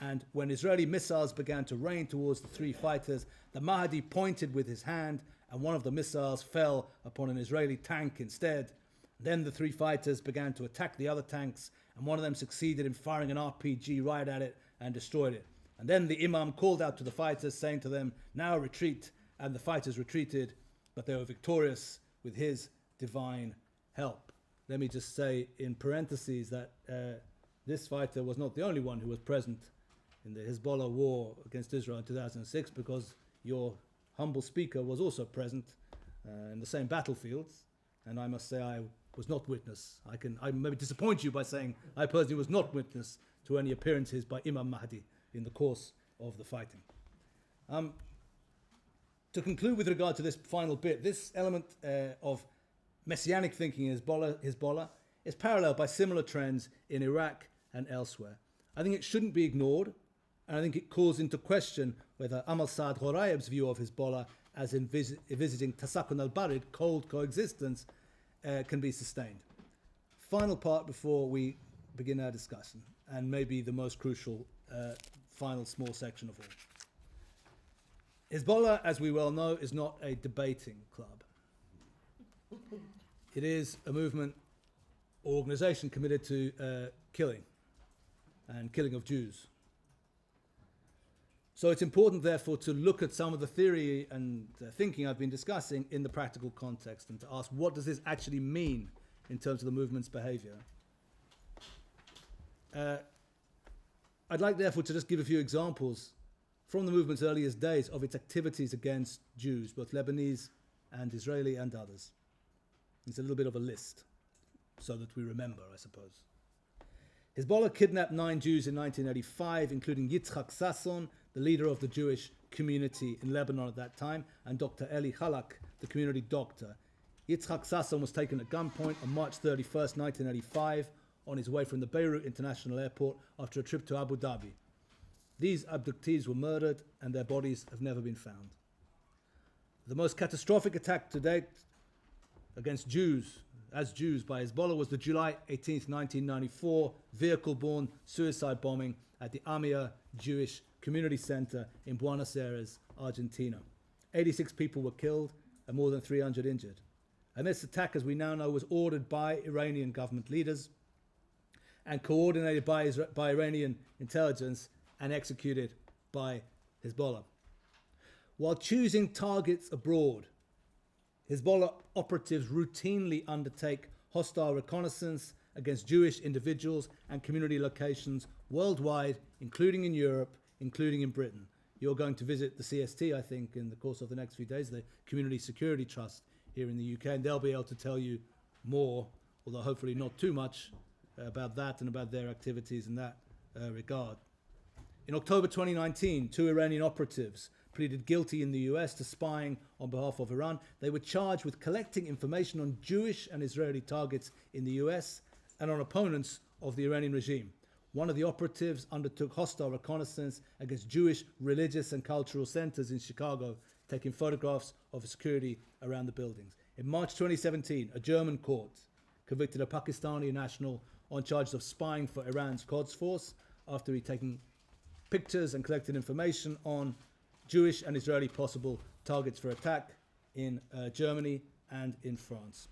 And when Israeli missiles began to rain towards the three fighters, the Mahdi pointed with his hand, and one of the missiles fell upon an Israeli tank instead. Then the three fighters began to attack the other tanks, and one of them succeeded in firing an RPG right at it and destroyed it. And then the Imam called out to the fighters, saying to them, 'Now retreat.' And the fighters retreated, but they were victorious with his divine help." let me just say in parentheses that this fighter was not the only one who was present in the Hezbollah war against Israel in 2006, because your humble speaker was also present in the same battlefields, and I must say I was not witness. I maybe disappoint you by saying I personally was not witness to any appearances by Imam Mahdi in the course of the fighting. To conclude with regard to this final bit, this element of messianic thinking in Hezbollah is paralleled by similar trends in Iraq and elsewhere. I think it shouldn't be ignored, and I think it calls into question whether Amal Saad Ghorayeb's view of Hezbollah as envisaging Tasakun al-Barid, cold coexistence, can be sustained. Final part before we begin our discussion, and maybe the most crucial final small section of all. Hezbollah, as we well know, is not a debating club. It is a movement or organization committed to killing of Jews. So it's important, therefore, to look at some of the theory and thinking I've been discussing in the practical context, and to ask, what does this actually mean in terms of the movement's behavior? I'd like, therefore, to just give a few examples from the movement's earliest days of its activities against Jews, both Lebanese and Israeli and others. It's a little bit of a list, so that we remember, I suppose. Hezbollah kidnapped 9 Jews in 1985, including Yitzhak Sasson, the leader of the Jewish community in Lebanon at that time, and Dr. Eli Halak, the community doctor. Yitzhak Sasson was taken at gunpoint on March 31st, 1985, on his way from the Beirut International Airport after a trip to Abu Dhabi. These abductees were murdered, and their bodies have never been found. The most catastrophic attack to date against Jews, as Jews, by Hezbollah was the July 18th, 1994 vehicle-borne suicide bombing at the Amia Jewish Community Center in Buenos Aires, Argentina. 86 people were killed and more than 300 injured. And this attack, as we now know, was ordered by Iranian government leaders and coordinated by Iranian intelligence and executed by Hezbollah. While choosing targets abroad, Hezbollah operatives routinely undertake hostile reconnaissance against Jewish individuals and community locations worldwide, including in Europe, including in Britain. You're going to visit the CST, I think, in the course of the next few days, the Community Security Trust here in the UK, and they'll be able to tell you more, although hopefully not too much, about that and about their activities in that regard. In October 2019, 2 Iranian operatives pleaded guilty in the US to spying on behalf of Iran. They were charged with collecting information on Jewish and Israeli targets in the US and on opponents of the Iranian regime. One of the operatives undertook hostile reconnaissance against Jewish religious and cultural centers in Chicago, taking photographs of security around the buildings. In March 2017, a German court convicted a Pakistani national on charges of spying for Iran's Quds Force after he'd taken pictures and collected information on Jewish and Israeli possible targets for attack in Germany and in France.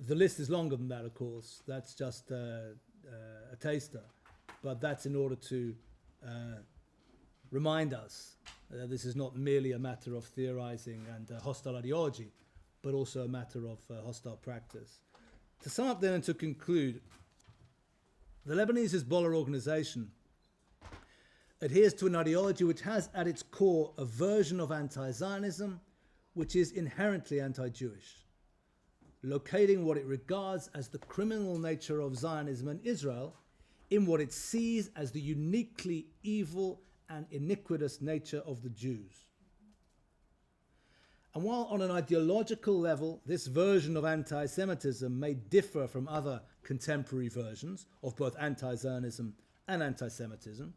The list is longer than that, of course. That's just a taster. But that's in order to remind us that this is not merely a matter of theorizing and hostile ideology, but also a matter of hostile practice. To sum up then and to conclude, the Lebanese Hezbollah organization adheres to an ideology which has at its core a version of anti-Zionism which is inherently anti-Jewish, locating what it regards as the criminal nature of Zionism and Israel in what it sees as the uniquely evil and iniquitous nature of the Jews. And while on an ideological level this version of anti-Semitism may differ from other contemporary versions of both anti-Zionism and anti-Semitism,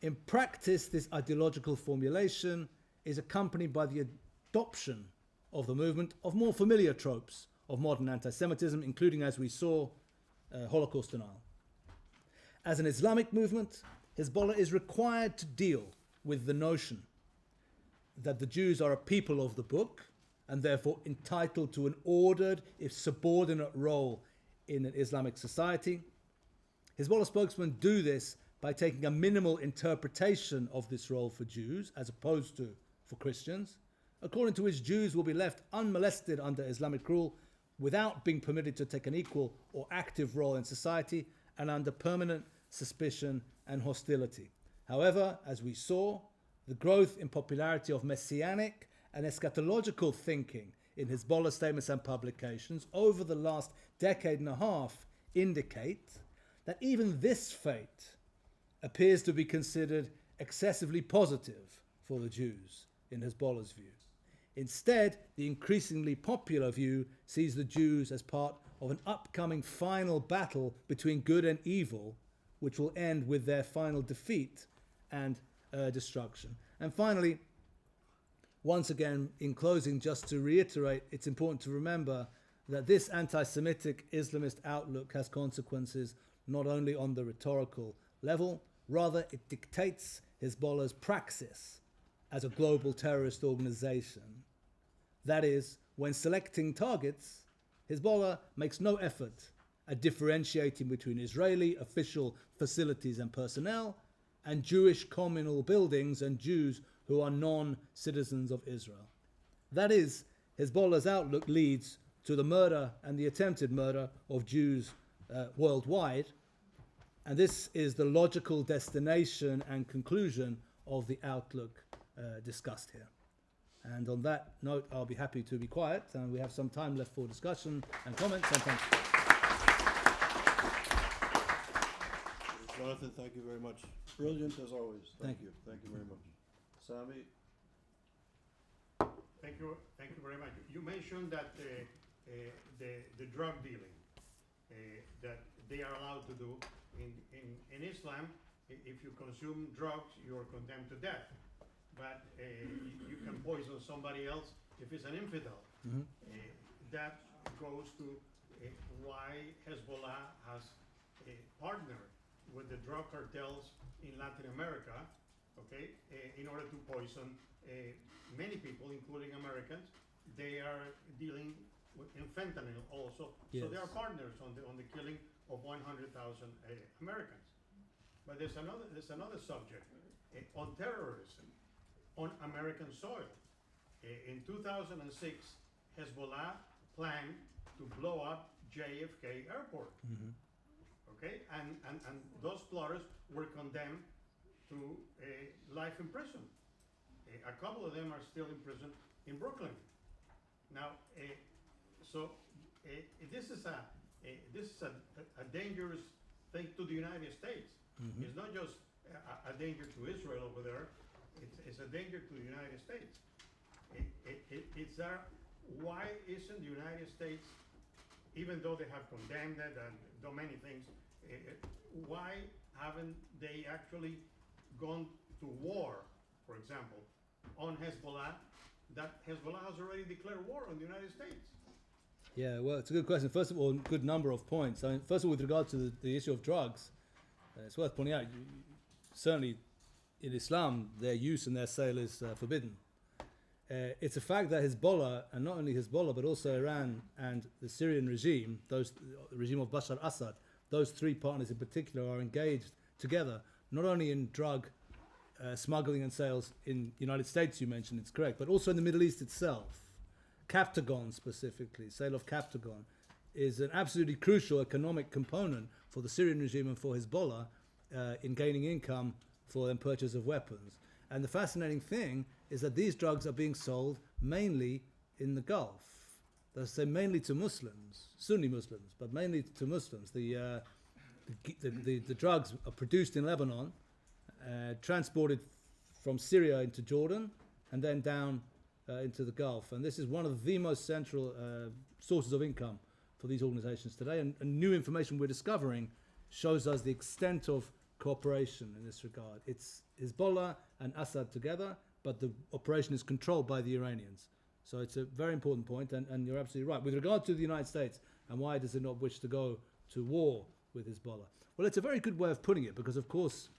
in practice this ideological formulation is accompanied by the adoption of the movement of more familiar tropes of modern anti-Semitism, including, as we saw, Holocaust denial. As an Islamic movement, Hezbollah is required to deal with the notion that the Jews are a people of the book and therefore entitled to an ordered, if subordinate, role in an Islamic society. Hezbollah spokesmen do this by taking a minimal interpretation of this role for Jews as opposed to for Christians, according to which Jews will be left unmolested under Islamic rule without being permitted to take an equal or active role in society and under permanent suspicion and hostility. However, as we saw, the growth in popularity of messianic and eschatological thinking in Hezbollah statements and publications over the last decade and a half indicate that even this fate appears to be considered excessively positive for the Jews in Hezbollah's view. Instead, the increasingly popular view sees the Jews as part of an upcoming final battle between good and evil, which will end with their final defeat and destruction. And finally, once again, in closing, just to reiterate, it's important to remember that this anti-Semitic Islamist outlook has consequences not only on the rhetorical level, rather it dictates Hezbollah's praxis as a global terrorist organization. That is, when selecting targets, Hezbollah makes no effort at differentiating between Israeli official facilities and personnel and Jewish communal buildings and Jews who are non-citizens of Israel. That is, Hezbollah's outlook leads to the murder and the attempted murder of Jews worldwide, and this is the logical destination and conclusion of the outlook discussed here. And on that note, I'll be happy to be quiet, and we have some time left for discussion and comments, and thank you. Jonathan, thank you very much. Brilliant as always. Thank you. Thank you very much. Sami? Thank you very much. You mentioned that the drug dealing that they are allowed to do in Islam. If you consume drugs, you are condemned to death. But you can poison somebody else if it's an infidel. Mm-hmm. That goes to why Hezbollah has partnered with the drug cartels in Latin America, okay, in order to poison many people, including Americans. They are dealing in fentanyl also, yes. So they are partners on the killing of 100,000 Americans. But there's another subject on terrorism on American soil. In 2006, Hezbollah planned to blow up JFK Airport. Mm-hmm. Okay, and those plotters were condemned to life in prison. A couple of them are still in prison in Brooklyn. Now, this is a dangerous thing to the United States. Mm-hmm. It's not just a danger to Israel over there. It's a danger to the United States. It's there. Why isn't the United States, even though they have condemned it and done many things, why haven't they actually gone to war, for example, on Hezbollah? That Hezbollah has already declared war on the United States. Yeah, well, it's a good question. First of all, good number of points. I mean, first of all, with regard to the issue of drugs, it's worth pointing out, certainly in Islam, their use and their sale is forbidden. It's a fact that Hezbollah, and not only Hezbollah, but also Iran and the Syrian regime, the regime of Bashar Assad, those three partners in particular are engaged together, not only in drug smuggling and sales in the United States, you mentioned, it's correct, but also in the Middle East itself. Captagon specifically, sale of Captagon, is an absolutely crucial economic component for the Syrian regime and for Hezbollah in gaining income for the purchase of weapons. And the fascinating thing is that these drugs are being sold mainly in the Gulf. That's say mainly to Muslims, Sunni Muslims, but mainly to Muslims. The drugs are produced in Lebanon, transported from Syria into Jordan, and then down into the Gulf. And this is one of the most central sources of income for these organizations today. And new information we're discovering shows us the extent of cooperation in this regard. It's Hezbollah and Assad together, but the operation is controlled by the Iranians. So it's a very important point, and you're absolutely right. With regard to the United States, and why does it not wish to go to war with Hezbollah? Well, it's a very good way of putting it, because of course,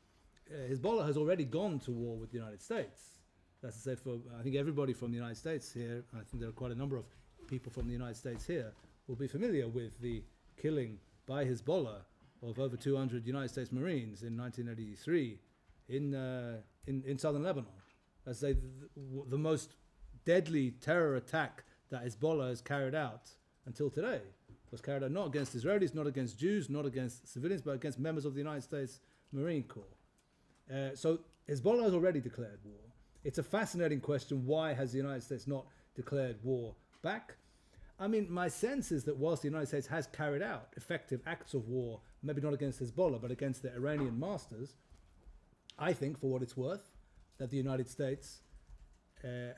Hezbollah has already gone to war with the United States. That's to say, for I think everybody from the United States here, I think there are quite a number of people from the United States here, will be familiar with the killing by Hezbollah of over 200 United States Marines in 1983 in southern Lebanon. As they, the most deadly terror attack that Hezbollah has carried out until today, was carried out not against Israelis, not against Jews, not against civilians, but against members of the United States Marine Corps. So Hezbollah has already declared war. It's a fascinating question, why has the United States not declared war back? I mean, my sense is that whilst the United States has carried out effective acts of war, maybe not against Hezbollah, but against the Iranian masters, I think, for what it's worth, that the United States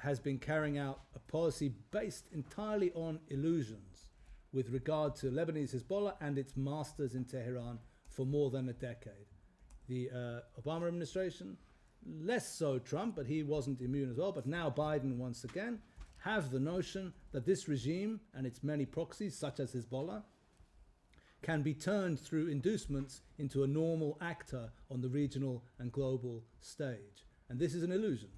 has been carrying out a policy based entirely on illusions with regard to Lebanese Hezbollah and its masters in Tehran for more than a decade. The Obama administration, less so Trump, but he wasn't immune as well, but now Biden once again, have the notion that this regime and its many proxies, such as Hezbollah, can be turned through inducements into a normal actor on the regional and global stage. And this is an illusion.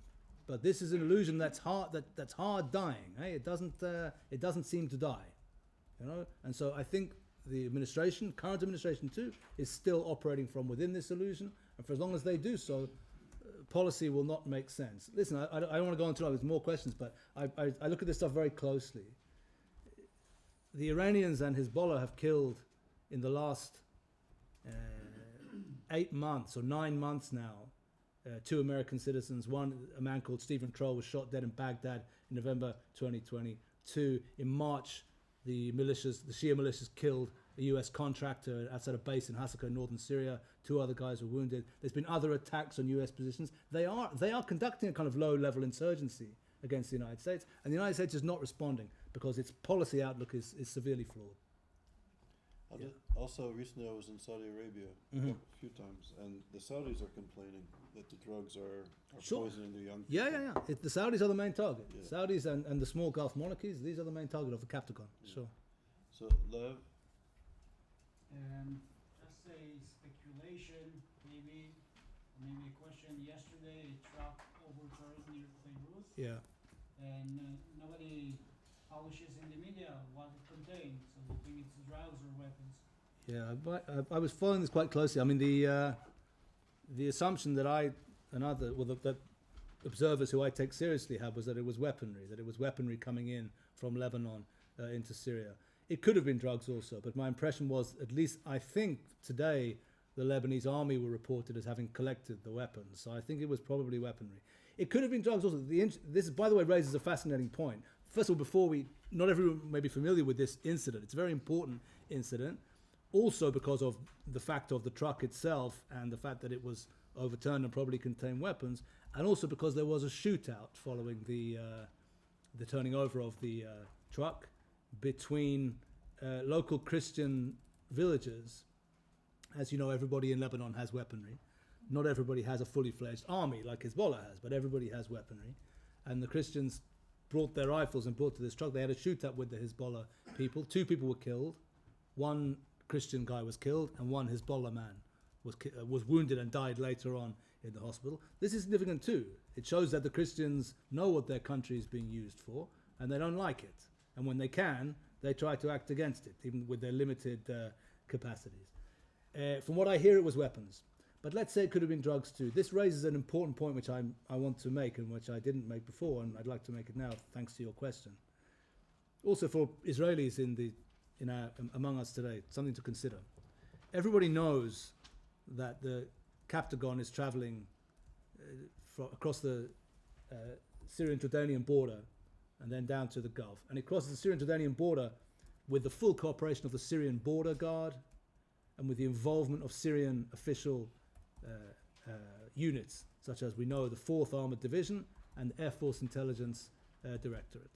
But this is an illusion that's hard dying. Eh? It doesn't seem to die. You know? And so I think the administration, current administration too, is still operating from within this illusion. And for as long as they do so, policy will not make sense. Listen, I don't want to go into it with more questions, but I look at this stuff very closely. The Iranians and Hezbollah have killed in the last 8 months or 9 months now, 2 American citizens. One, a man called Stephen Troll, was shot dead in Baghdad in November 2022. In March, the Shia militias killed a US contractor outside a base in Hasaka, northern Syria. 2 other guys were wounded. There's been other attacks on US positions. They are conducting a kind of low-level insurgency against the United States, and the United States is not responding because its policy outlook is severely flawed. Also, recently I was in Saudi Arabia a few times, and the Saudis are complaining that the drugs are poisoning their young people. Yeah. The Saudis are the main target. Yeah. Saudis and the small Gulf monarchies, these are the main target of the Captagon. Yeah. Sure. So, Lev? Just a speculation, maybe a question. Yesterday, a truck overturned near Beirut, Yeah. and nobody publishes in the media what it contains. So you think it's drugs or weapons? Yeah, I was following this quite closely. I mean, the assumption that that observers who I take seriously have was that it was weaponry coming in from Lebanon into Syria. It could have been drugs also, but my impression was, at least I think today, the Lebanese army were reported as having collected the weapons. So I think it was probably weaponry. It could have been drugs also. This, by the way, raises a fascinating point. First of all, not everyone may be familiar with this incident. It's a very important incident, also because of the fact of the truck itself and the fact that it was overturned and probably contained weapons, and also because there was a shootout following the turning over of the truck between local Christian villagers. As you know, everybody in Lebanon has weaponry. Not everybody has a fully fledged army like Hezbollah has, but everybody has weaponry. And the Christians brought their rifles and brought to this truck. They had a shootout with the Hezbollah people. 2 people were killed. 1 Christian guy was killed, and 1 Hezbollah man was wounded and died later on in the hospital. This is significant too. It shows that the Christians know what their country is being used for, and they don't like it. And when they can, they try to act against it, even with their limited capacities. From what I hear, it was weapons. But let's say it could have been drugs too. This raises an important point which I want to make, and which I didn't make before, and I'd like to make it now, thanks to your question. Also for Israelis among us today, something to consider. Everybody knows that the Captagon is traveling across the Syrian-Jordanian border and then down to the Gulf. And it crosses the Syrian-Jordanian border with the full cooperation of the Syrian border guard and with the involvement of Syrian official units, such as we know the 4th Armored Division and the Air Force Intelligence Directorate,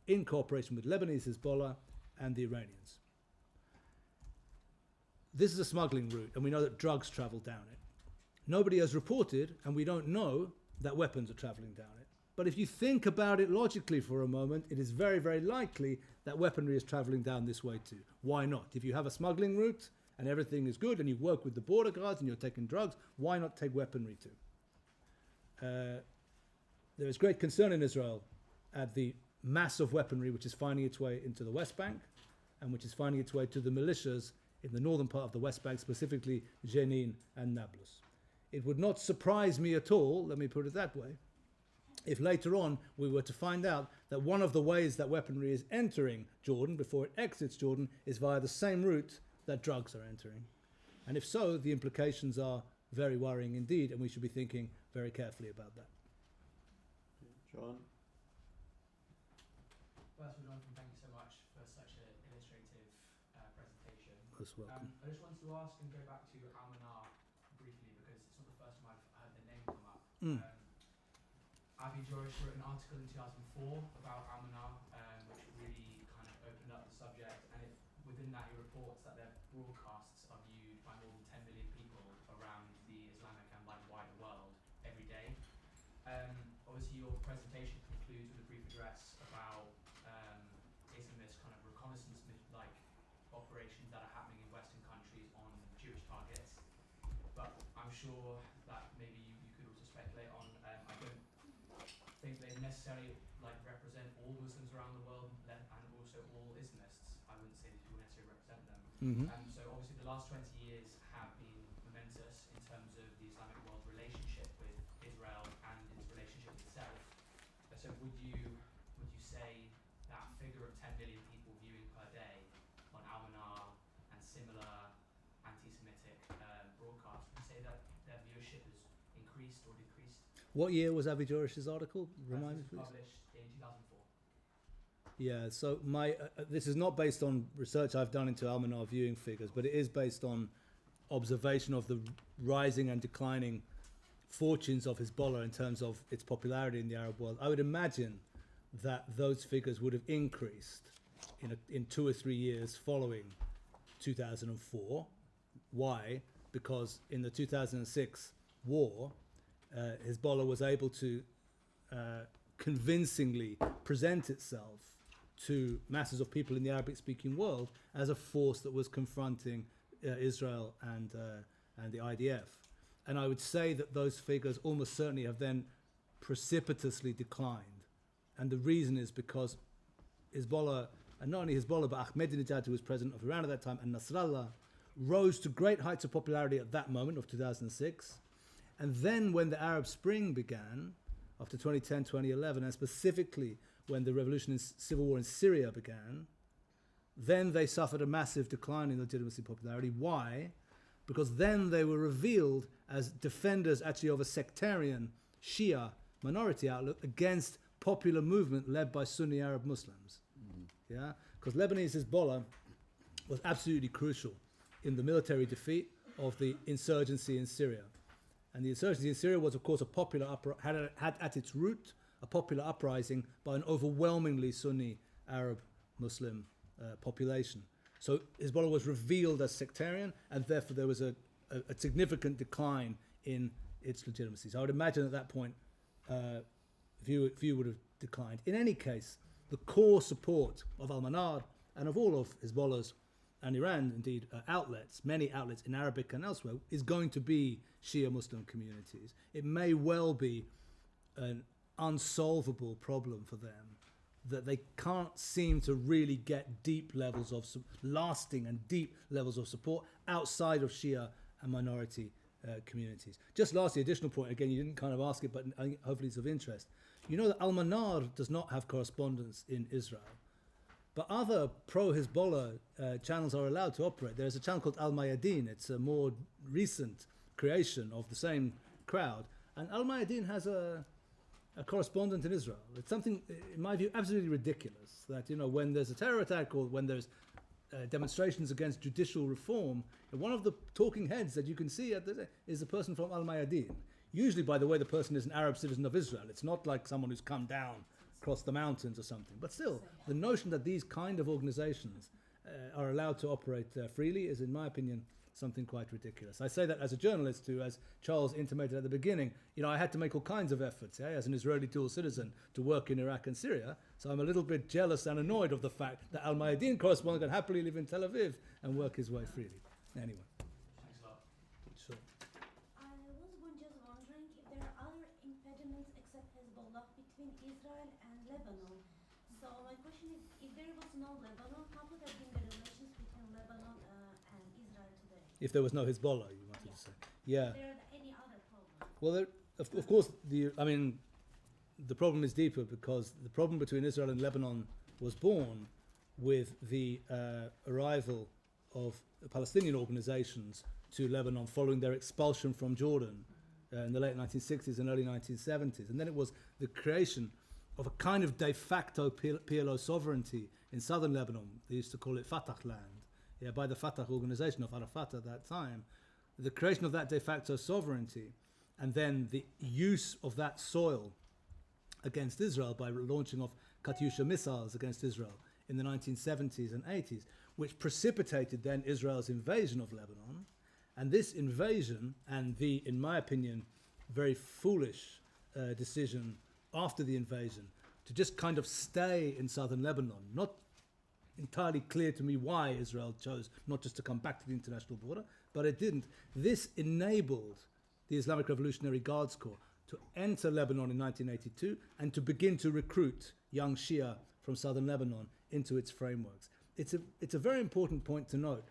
in cooperation with Lebanese Hezbollah and the Iranians. This is a smuggling route, and we know that drugs travel down it. Nobody has reported, and we don't know, that weapons are traveling down it. But if you think about it logically for a moment, it is very, very likely that weaponry is traveling down this way too. Why not? If you have a smuggling route and everything is good and you work with the border guards and you're taking drugs, why not take weaponry too? There is great concern in Israel at the mass of weaponry which is finding its way into the West Bank and which is finding its way to the militias in the northern part of the West Bank, specifically Jenin and Nablus. It would not surprise me at all, let me put it that way, if later on we were to find out that one of the ways that weaponry is entering Jordan before it exits Jordan is via the same route that drugs are entering. And if so, the implications are very worrying indeed, and we should be thinking very carefully about that. John? First of all, Jonathan, thank you so much for such an illustrative presentation. Most welcome. I just wanted to ask and go back to Al-Manar briefly, because it's not the first time I've heard the name come up. Avi Jorish wrote an article in 2004 about Al-Manar, which really kind of opened up the subject, and within that he reports that their broadcasts are viewed by more than 10 million people around the Islamic and wider world every day. Obviously your presentation concludes with a brief address about Islamist kind of reconnaissance like operations that are happening in Western countries on Jewish targets. But I'm sure that maybe you could also speculate on, I don't think they necessarily represent all Muslims around the world and also all Islamists. I wouldn't say that you necessarily represent them. So obviously the last 20 years have been momentous in terms of the Islamic world relationship with Israel and its relationship itself. So would you say that figure of 10 million people viewing per day on Al-Manar and similar anti-Semitic broadcasts, would you say that their viewership has increased or decreased? What year was Avi Jorish's article? Remind me, please. Published in 2004. Yeah, so this is not based on research I've done into Al-Manar viewing figures, but it is based on observation of the rising and declining fortunes of Hezbollah in terms of its popularity in the Arab world. I would imagine that those figures would have increased in 2 or 3 years following 2004. Why? Because in the 2006 war, Hezbollah was able to convincingly present itself to masses of people in the Arabic-speaking world as a force that was confronting Israel and the IDF. And I would say that those figures almost certainly have then precipitously declined. And the reason is because Hezbollah, and not only Hezbollah, but Ahmadinejad, who was president of Iran at that time, and Nasrallah, rose to great heights of popularity at that moment of 2006. And then when the Arab Spring began, after 2010, 2011, and specifically when the revolution and civil war in Syria began, then they suffered a massive decline in legitimacy and popularity. Why? Because then they were revealed as defenders actually of a sectarian Shia minority outlook against popular movement led by Sunni Arab Muslims. Yeah, because Lebanese Hezbollah was absolutely crucial in the military defeat of the insurgency in Syria. And the insurgency in Syria was, of course, had at its root a popular uprising by an overwhelmingly Sunni Arab Muslim population. So Hezbollah was revealed as sectarian, and therefore there was a significant decline in its legitimacy. So I would imagine at that point, view would have declined. In any case, the core support of Al-Manar and of all of Hezbollah's and Iran, indeed, outlets, many outlets in Arabic and elsewhere, is going to be Shia Muslim communities. It may well be an unsolvable problem for them that they can't seem to really get deep levels of lasting and deep levels of support outside of Shia and minority communities. Just lastly, additional point, again, you didn't kind of ask it, but hopefully it's of interest. You know that Al-Manar does not have correspondence in Israel, but other pro-Hezbollah channels are allowed to operate. There's a channel called Al-Mayadeen. It's a more recent creation of the same crowd. And Al-Mayadeen has a correspondent in Israel. It's something, in my view, absolutely ridiculous that, you know, when there's a terror attack or when there's demonstrations against judicial reform, one of the talking heads that you can see is a person from Al-Mayadeen. Usually, by the way, the person is an Arab citizen of Israel. It's not like someone who's come down across the mountains or something. But still, the notion that these kind of organizations are allowed to operate freely is, in my opinion, something quite ridiculous. I say that as a journalist who, as Charles intimated at the beginning, you know, I had to make all kinds of efforts, as an Israeli dual citizen, to work in Iraq and Syria. So I'm a little bit jealous and annoyed of the fact that Al-Mayadeen correspondent can happily live in Tel Aviv and work his way freely. Anyway. Thanks a lot. Sure. I was just wondering if there are other impediments except Hezbollah between Israel and Lebanon. So my question is, if there was no Lebanon, how would have been the relations between Lebanon and Israel today? If there was no Hezbollah, you wanted to say. Yeah. Is there any other problem? Well, of course, the problem is deeper, because the problem between Israel and Lebanon was born with the arrival of Palestinian organizations to Lebanon following their expulsion from Jordan in the late 1960s and early 1970s. And then it was the creation of a kind of de facto PLO sovereignty in southern Lebanon. They used to call it Fatah land, by the Fatah organization of Arafat at that time. The creation of that de facto sovereignty, and then the use of that soil against Israel by launching off Katyusha missiles against Israel in the 1970s and 80s, which precipitated then Israel's invasion of Lebanon. And this invasion and the, in my opinion, very foolish decision after the invasion to just kind of stay in southern Lebanon, not entirely clear to me why Israel chose not just to come back to the international border, but it didn't. This enabled the Islamic Revolutionary Guards Corps to enter Lebanon in 1982 and to begin to recruit young Shia from southern Lebanon into its frameworks. It's a very important point to note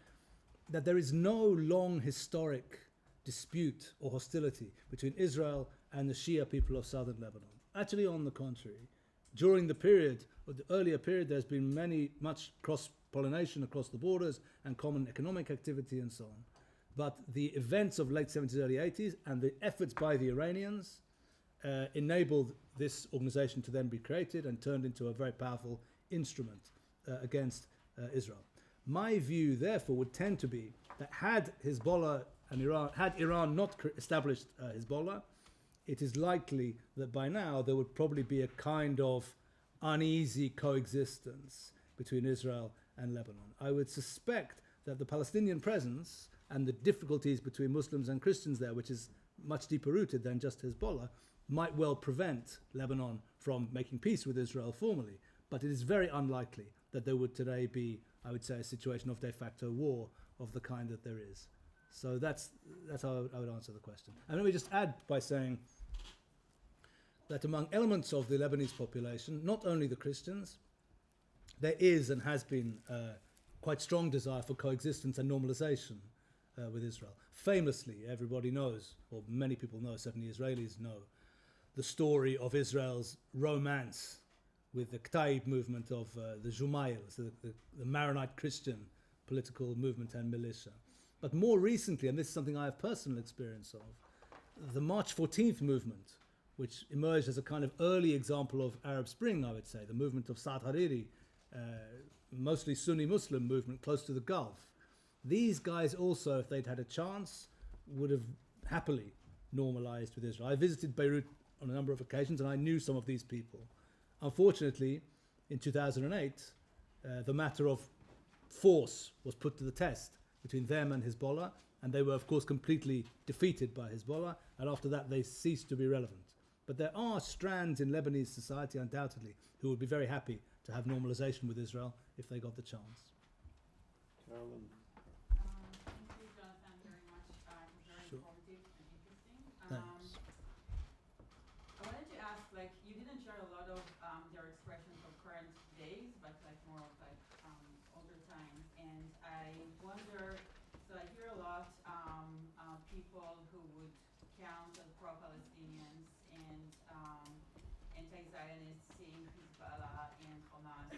that there is no long historic dispute or hostility between Israel and the Shia people of southern Lebanon. Actually, on the contrary, during the period, or the earlier period, there's been much cross-pollination across the borders and common economic activity and so on. But the events of late 70s, early 80s, and the efforts by the Iranians enabled this organization to then be created and turned into a very powerful instrument against Israel. My view, therefore, would tend to be that had Hezbollah and had Iran not established Hezbollah, it is likely that by now there would probably be a kind of uneasy coexistence between Israel and Lebanon. I would suspect that the Palestinian presence and the difficulties between Muslims and Christians there, which is much deeper rooted than just Hezbollah, might well prevent Lebanon from making peace with Israel formally. But it is very unlikely that there would today be, I would say, a situation of de facto war of the kind that there is. So that's how I would answer the question. And let me just add by saying that among elements of the Lebanese population, not only the Christians, there is and has been quite strong desire for coexistence and normalization with Israel. Famously, everybody knows, or many people know, certainly Israelis know, the story of Israel's romance with the Ktaib movement of the Jumayils, the Maronite Christian political movement and militia. But more recently, and this is something I have personal experience of, the March 14th movement, which emerged as a kind of early example of Arab Spring, I would say, the movement of Saad Hariri, mostly Sunni Muslim movement close to the Gulf. These guys also, if they'd had a chance, would have happily normalized with Israel. I visited Beirut on a number of occasions and I knew some of these people. Unfortunately, in 2008, the matter of force was put to the test between them and Hezbollah, and they were, of course, completely defeated by Hezbollah, and after that they ceased to be relevant. But there are strands in Lebanese society, undoubtedly, who would be very happy to have normalization with Israel if they got the chance. Carolyn. Thank you, Jonathan, very much. Very Sure. informative and interesting. Thanks. I wanted to ask, like, you didn't share a lot of their expressions of current days, but like more of like older times. And I wonder, so I hear a lot people who would count as pro-Palestinians and anti-Zionists seeing Hezbollah and Hamas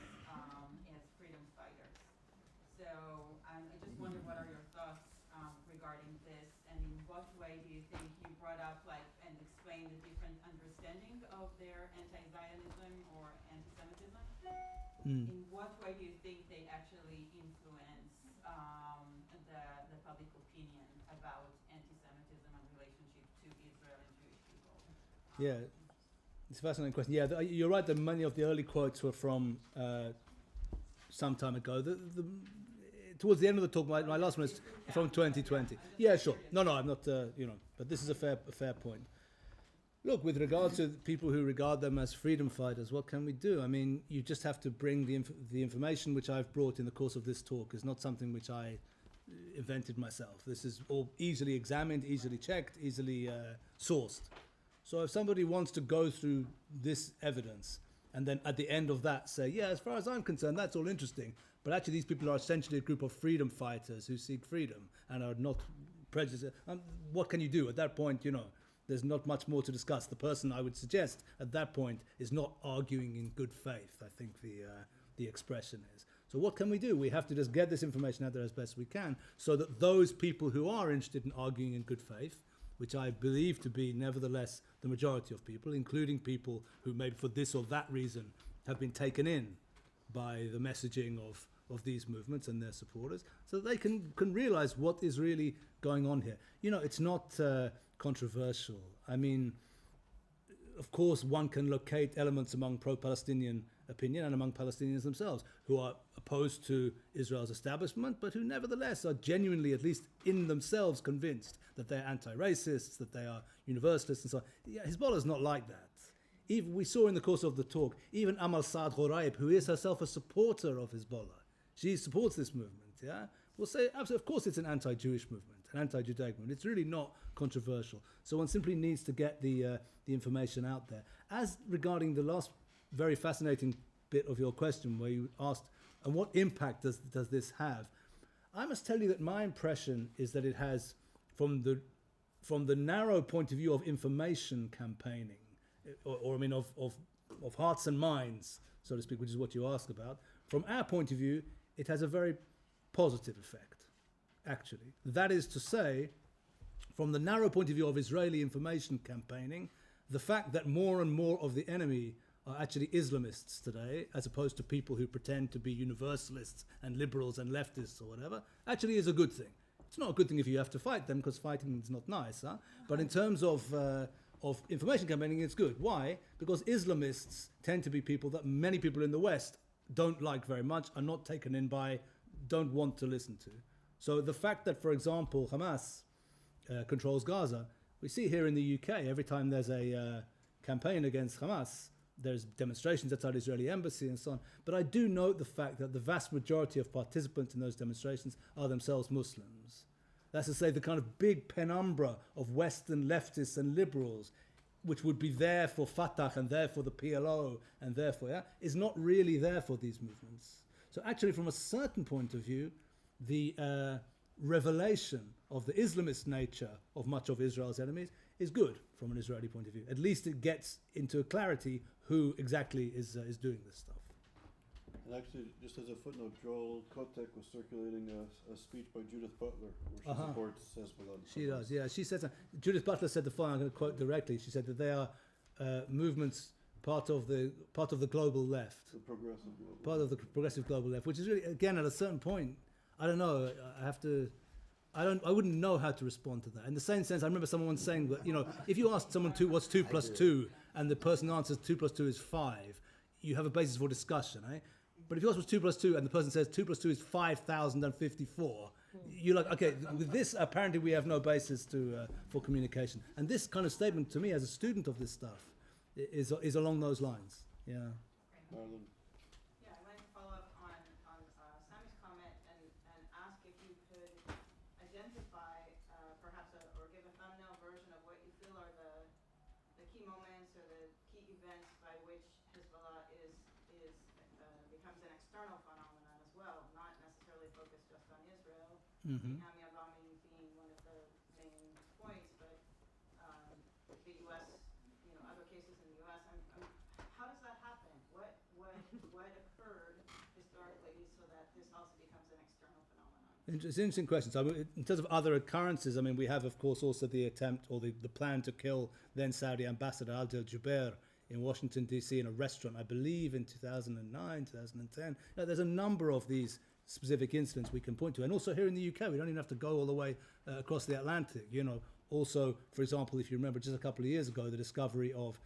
as freedom fighters. So I just wonder, what are your thoughts regarding this, and in what way do you think you brought up like and explained the different understanding of their anti-Zionism or anti-Semitism? In what way do you think they actually influence the public opinion about anti-Semitism and relationship to Israel and Jewish people? Yeah, it's a fascinating question. Yeah, you're right that many of the early quotes were from some time ago. Towards the end of the talk, my last one is from 2020. Yeah, sure. No, I'm not, but this is a fair point. Look, with regard to people who regard them as freedom fighters, what can we do? I mean, you just have to bring the information which I've brought in the course of this talk is not something which I invented myself. This is all easily examined, easily checked, easily sourced. So if somebody wants to go through this evidence and then at the end of that say, yeah, as far as I'm concerned, that's all interesting, but actually these people are essentially a group of freedom fighters who seek freedom and are not prejudiced, what can you do? At that point, there's not much more to discuss. The person, I would suggest, at that point is not arguing in good faith, I think the expression is. So what can we do? We have to just get this information out there as best we can so that those people who are interested in arguing in good faith, which I believe to be nevertheless the majority of people, including people who maybe for this or that reason have been taken in by the messaging of these movements and their supporters, so that they can realize what is really going on here. You know, it's not controversial. I mean, of course, one can locate elements among pro-Palestinian opinion and among Palestinians themselves who are opposed to Israel's establishment, but who nevertheless are genuinely, at least in themselves, convinced that they're anti-racists, that they are universalists and so on. Yeah, Hezbollah is not like that. Even, we saw in the course of the talk, even Amal Saad Ghorayeb, who is herself a supporter of Hezbollah, she supports this movement, yeah? Will say, absolutely, of course it's an anti-Jewish movement, an anti-Judaic movement. It's really not controversial. So one simply needs to get the information out there. As regarding the last very fascinating bit of your question where you asked, and what impact does this have? I must tell you that my impression is that it has, from the narrow point of view of information campaigning, or I mean of hearts and minds, so to speak, which is what you ask about, from our point of view, it has a very positive effect, actually. That is to say, from the narrow point of view of Israeli information campaigning, the fact that more and more of the enemy are actually Islamists today, as opposed to people who pretend to be universalists and liberals and leftists or whatever, actually is a good thing. It's not a good thing if you have to fight them, because fighting is not nice, huh? But in terms of information campaigning, it's good. Why? Because Islamists tend to be people that many people in the West don't like very much, are not taken in by, don't want to listen to. So the fact that, for example, Hamas controls Gaza, we see here in the UK, every time there's a campaign against Hamas, there's demonstrations outside the Israeli embassy and so on. But I do note the fact that the vast majority of participants in those demonstrations are themselves Muslims. That's to say, the kind of big penumbra of Western leftists and liberals, which would be there for Fatah and there for the PLO and therefore, yeah, is not really there for these movements. So actually, from a certain point of view, the revelation of the Islamist nature of much of Israel's enemies is good from an Israeli point of view. At least it gets into clarity who exactly is doing this stuff. And actually, just as a footnote, Joel Kotek was circulating a speech by Judith Butler where she supports Hezbollah. She does, yeah. She says Judith Butler said the following. I'm going to quote directly. She said that they are movements part of the global left, The progressive global. part of the progressive global left, which is really, again, at a certain point, I don't know. I wouldn't know how to respond to that. In the same sense, I remember someone once saying that, you know, if you ask someone what's 2 plus 2, and the person answers 2 plus 2 is 5, you have a basis for discussion, eh? But if you ask what's 2 plus 2, and the person says 2 plus 2 is 5,054, you're like, okay, with this, apparently we have no basis for communication. And this kind of statement, to me, as a student of this stuff, is along those lines. Yeah. Marilyn. Yeah, I'd like to follow up on Sami's comment and ask if you could identify perhaps or give a thumbnail version of what you feel are the key moments or the key events by which Hezbollah becomes an external phenomenon as well, not necessarily focused just on Israel. Mm-hmm. Hamia bombing being one of the main points, but the U.S., other cases in the U.S. How does that happen? What occurred historically so that this also becomes an external phenomenon? It's an interesting question. So in terms of other occurrences, I mean, we have, of course, also the attempt or the plan to kill then Saudi Ambassador Adel Jubeir in Washington, D.C. in a restaurant, I believe in 2009, 2010. There's a number of these specific incidents we can point to. And also here in the UK, we don't even have to go all the way across the Atlantic. Also, for example, if you remember just a couple of years ago, the discovery of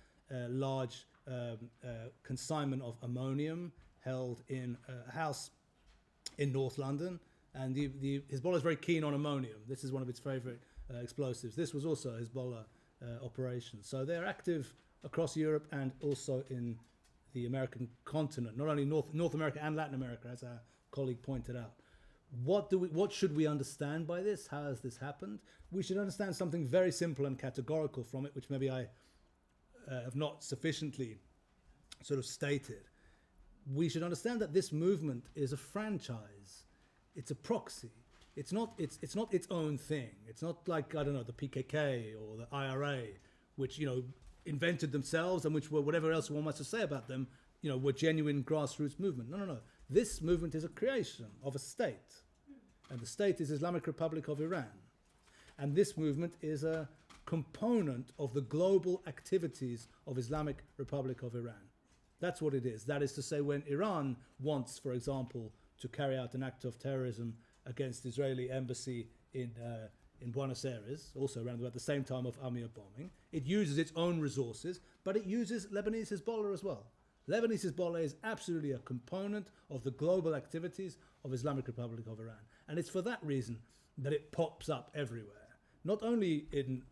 large consignment of ammonium held in a house in North London. And the Hezbollah is very keen on ammonium. This is one of its favorite explosives. This was also a Hezbollah operation. So they're active across Europe and also in the American continent, not only North America and Latin America, as our colleague pointed out. What should we understand by this? How has this happened? We should understand something very simple and categorical from it, which maybe I have not sufficiently sort of stated. We should understand that this movement is a franchise. It's a proxy. It's not its own thing. It's not like, I don't know, the PKK or the IRA, which, invented themselves and which were whatever else one wants to say about them, were genuine grassroots movement. No. This movement is a creation of a state. And the state is Islamic Republic of Iran. And this movement is a component of the global activities of Islamic Republic of Iran. That's what it is. That is to say, when Iran wants, for example, to carry out an act of terrorism against the Israeli embassy in Buenos Aires, also around about the same time of Amir bombing, it uses its own resources, but it uses Lebanese Hezbollah as well. Lebanese Hezbollah is absolutely a component of the global activities of Islamic Republic of Iran. And it's for that reason that it pops up everywhere, not only in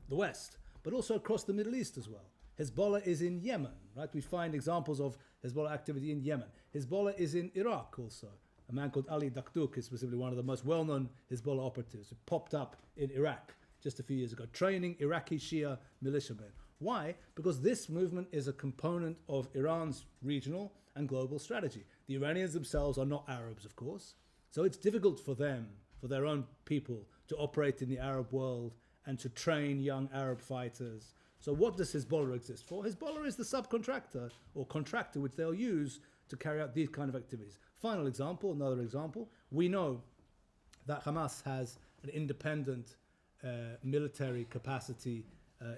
the West, but also across the Middle East as well. Hezbollah is in Yemen, right? We find examples of Hezbollah activity in Yemen. Hezbollah is in Iraq also. A man called Ali Dakduk is specifically one of the most well-known Hezbollah operatives who popped up in Iraq just a few years ago, training Iraqi Shia militiamen. Why? Because this movement is a component of Iran's regional and global strategy. The Iranians themselves are not Arabs, of course, so it's difficult for them, for their own people, to operate in the Arab world and to train young Arab fighters. So what does Hezbollah exist for? Hezbollah is the subcontractor or contractor which they'll use to carry out these kind of activities. Final example, another example, we know that Hamas has an independent military capacity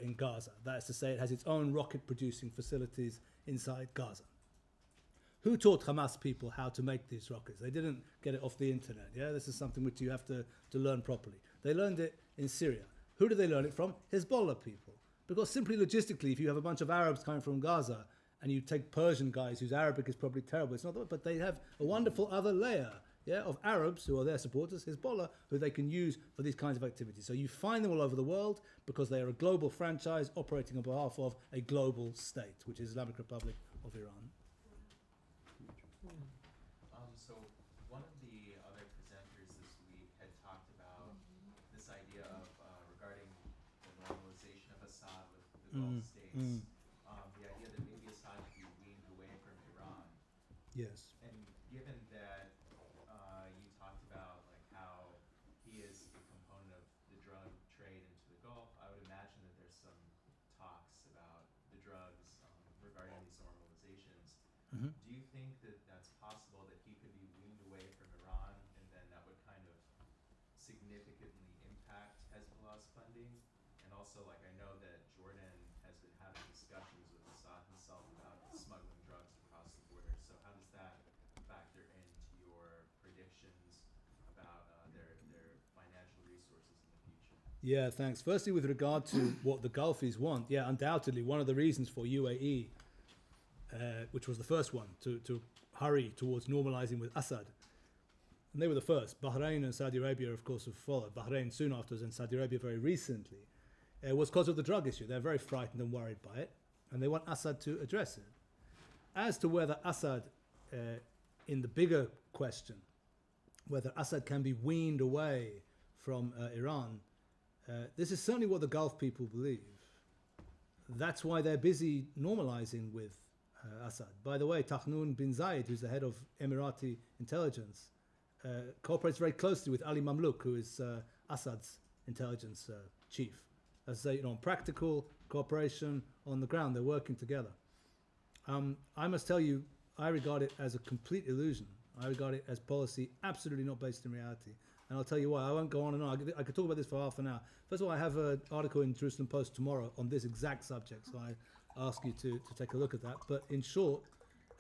in Gaza. That is to say, it has its own rocket-producing facilities inside Gaza. Who taught Hamas people how to make these rockets? They didn't get it off the internet. Yeah, this is something which you have to learn properly. They learned it in Syria. Who did they learn it from? Hezbollah people. Because simply logistically, if you have a bunch of Arabs coming from Gaza and you take Persian guys whose Arabic is probably terrible, it's not that, but they have a wonderful other layer, of Arabs who are their supporters, Hezbollah, who they can use for these kinds of activities. So you find them all over the world because they are a global franchise operating on behalf of a global state, which is Islamic Republic of Iran. So one of the other presenters this week had talked about this idea of regarding the normalization of Assad with the Gulf states, the idea that maybe Assad could be weaned away from Iran. Yes. And given that you talked about like how he is a component of the drug trade into the Gulf, I would imagine that there's some talks about the drugs regarding these normalizations. Do you think that that's possible that he could be weaned away from Iran and then that would kind of significantly impact Hezbollah's funding? And also, like, I know that Jordan has been having discussions with Assad himself about smuggling drugs across the border. So how does that factor into your predictions about their financial resources in the future? Yeah, thanks. Firstly, with regard to what the Gulfis want, undoubtedly one of the reasons for UAE, which was the first one to hurry towards normalizing with Assad, and they were the first. Bahrain and Saudi Arabia, of course, have followed. Bahrain soon afterwards and Saudi Arabia very recently. Was because of the drug issue. They're very frightened and worried by it, and they want Assad to address it. As to whether Assad, in the bigger question, whether Assad can be weaned away from Iran, this is certainly what the Gulf people believe. That's why they're busy normalizing with Assad. By the way, Tahnoun bin Zayed, who's the head of Emirati intelligence, cooperates very closely with Ali Mamlouk, who is Assad's intelligence chief. As I say, on practical cooperation on the ground, they're working together. I must tell you, I regard it as a complete illusion. I regard it as policy absolutely not based in reality. And I'll tell you why. I won't go on and on. I could talk about this for half an hour. First of all, I have an article in Jerusalem Post tomorrow on this exact subject, so I ask you to take a look at that. But in short,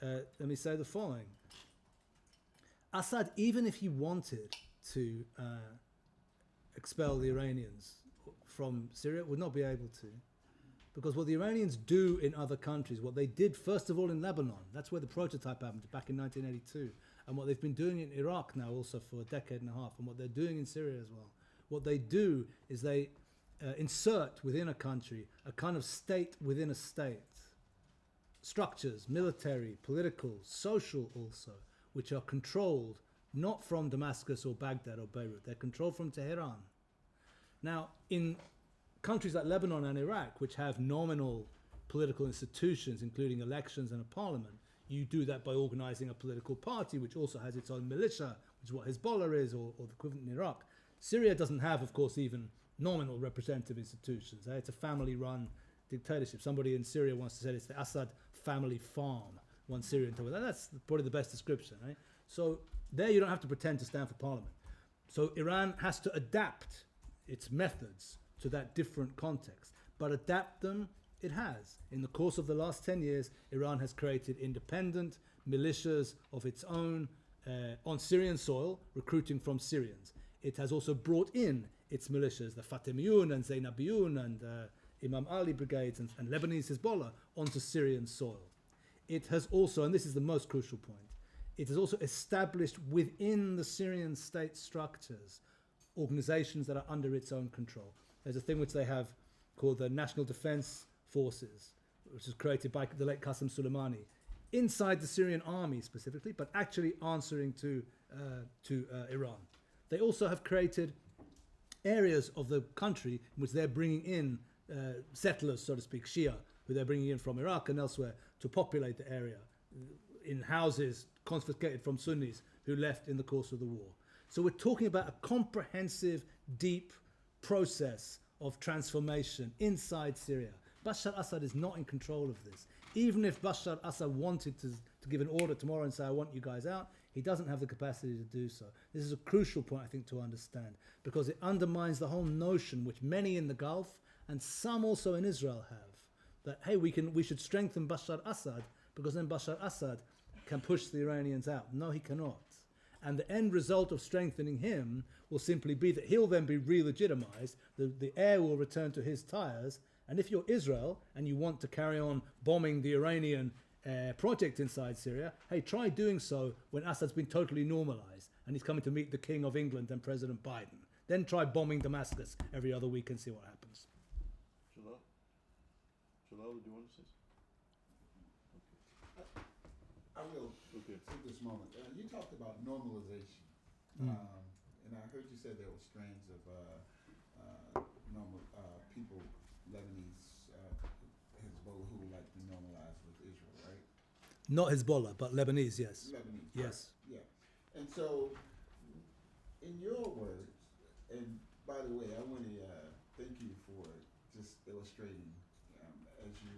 let me say the following. Assad, even if he wanted to expel the Iranians from Syria, would not be able to. Because what the Iranians do in other countries, what they did first of all in Lebanon, that's where the prototype happened back in 1982, and what they've been doing in Iraq now also for a decade and a half, and what they're doing in Syria as well. What they do is they insert within a country a kind of state within a state. Structures, military, political, social also, which are controlled not from Damascus or Baghdad or Beirut, they're controlled from Tehran. Now, in countries like Lebanon and Iraq, which have nominal political institutions, including elections and a parliament, you do that by organizing a political party, which also has its own militia, which is what Hezbollah is, or the equivalent in Iraq. Syria doesn't have, of course, even nominal representative institutions. It's a family-run dictatorship. Somebody in Syria wants to say it's the Assad family farm. One Syrian told me that. That's probably the best description, right? So there you don't have to pretend to stand for parliament. So Iran has to adapt its methods to that different context. But adapt them, it has. In the course of the last 10 years, Iran has created independent militias of its own on Syrian soil, recruiting from Syrians. It has also brought in its militias, the Fatemiyun and Zainabiyun and Imam Ali brigades and Lebanese Hezbollah onto Syrian soil. It has also, and this is the most crucial point, it has also established within the Syrian state structures organizations that are under its own control. There's a thing which they have called the National Defense Forces, which was created by the late Qasem Soleimani, inside the Syrian army specifically, but actually answering to Iran. They also have created areas of the country in which they're bringing in settlers, so to speak, Shia, who they're bringing in from Iraq and elsewhere to populate the area, in houses confiscated from Sunnis who left in the course of the war. So we're talking about a comprehensive, deep process of transformation inside Syria. Bashar Assad is not in control of this. Even if Bashar Assad wanted to give an order tomorrow and say, I want you guys out, he doesn't have the capacity to do so. This is a crucial point, I think, to understand, because it undermines the whole notion, which many in the Gulf and some also in Israel have, that, hey, we should strengthen Bashar Assad because then Bashar Assad can push the Iranians out. No, he cannot. And the end result of strengthening him will simply be that he'll then be re-legitimized, the air will return to his tires, and if you're Israel and you want to carry on bombing the Iranian project inside Syria, hey, try doing so when Assad's been totally normalized and he's coming to meet the King of England and President Biden. Then try bombing Damascus every other week and see what happens. Jalal, do you want to say something? I will Okay. take this moment. You talked about normalization, and I heard you say there were strains of people, Lebanese, Hezbollah, who would like to normalize with Israel, right? Not Hezbollah, but Lebanese, yes. Lebanese. Yes. Right. Yeah. And so, in your words, and by the way, I want to thank you for just illustrating as you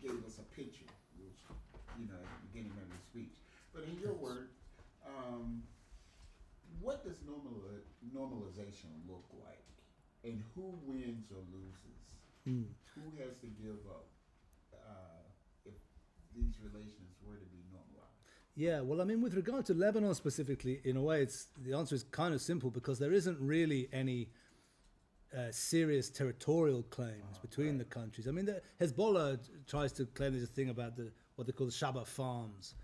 gave us a picture, which, at the beginning of your speech. But in your words, what does normalization look like? And who wins or loses? Who has to give up if these relations were to be normalized? Yeah, well, I mean, with regard to Lebanon specifically, in a way, the answer is kind of simple because there isn't really any serious territorial claims between the countries. I mean, Hezbollah tries to claim there's a thing about what they call the Shaba farms,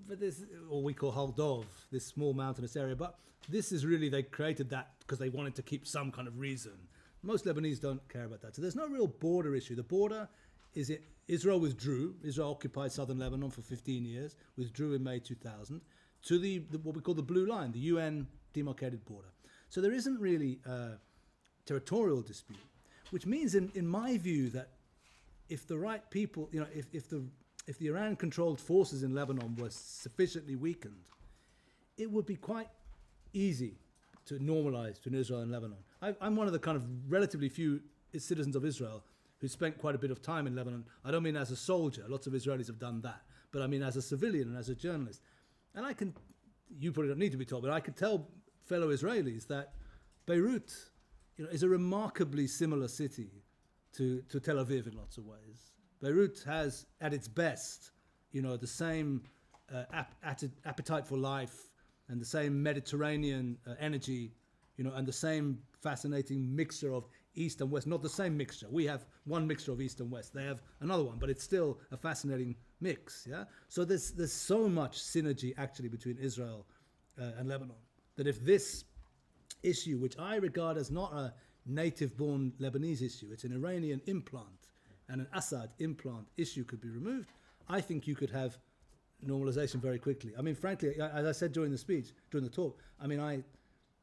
but or we call Haldov, this small mountainous area. But this is really, they created that because they wanted to keep some kind of reason. Most Lebanese don't care about that. So there's no real border issue. The border is Israel withdrew. Israel occupied southern Lebanon for 15 years, withdrew in May 2000 to the what we call the Blue Line, the UN demarcated border. So there isn't really territorial dispute, which means, in my view, that if the right people, if the Iran-controlled forces in Lebanon were sufficiently weakened, it would be quite easy to normalize between Israel and Lebanon. I'm one of the kind of relatively few citizens of Israel who spent quite a bit of time in Lebanon. I don't mean as a soldier, lots of Israelis have done that, but I mean as a civilian and as a journalist. And you probably don't need to be told, but I can tell fellow Israelis that Beirut, is a remarkably similar city to Tel Aviv in lots of ways. Beirut has, at its best, the same appetite for life and the same Mediterranean energy, and the same fascinating mixture of East and West. Not the same mixture. We have one mixture of East and West. They have another one, but it's still a fascinating mix. Yeah. So there's so much synergy actually between Israel and Lebanon that if this issue, which I regard as not a native-born Lebanese issue, it's an Iranian implant and an Assad implant issue, could be removed, I think you could have normalization very quickly. I mean, frankly, as I said during the talk, I mean,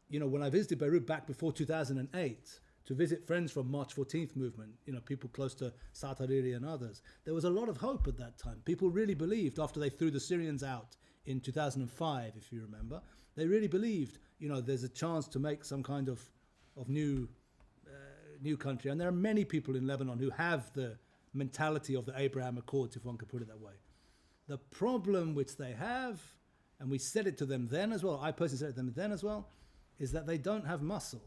when I visited Beirut back before 2008 to visit friends from March 14th movement, people close to Saad Hariri and others, there was a lot of hope at that time. People really believed, after they threw the Syrians out in 2005, if you remember, they really believed, there's a chance to make some kind of new new country, and there are many people in Lebanon who have the mentality of the Abraham Accords, if one could put it that way. The problem which they have, and we said it to them then as well, I personally said it to them then as well, is that they don't have muscle.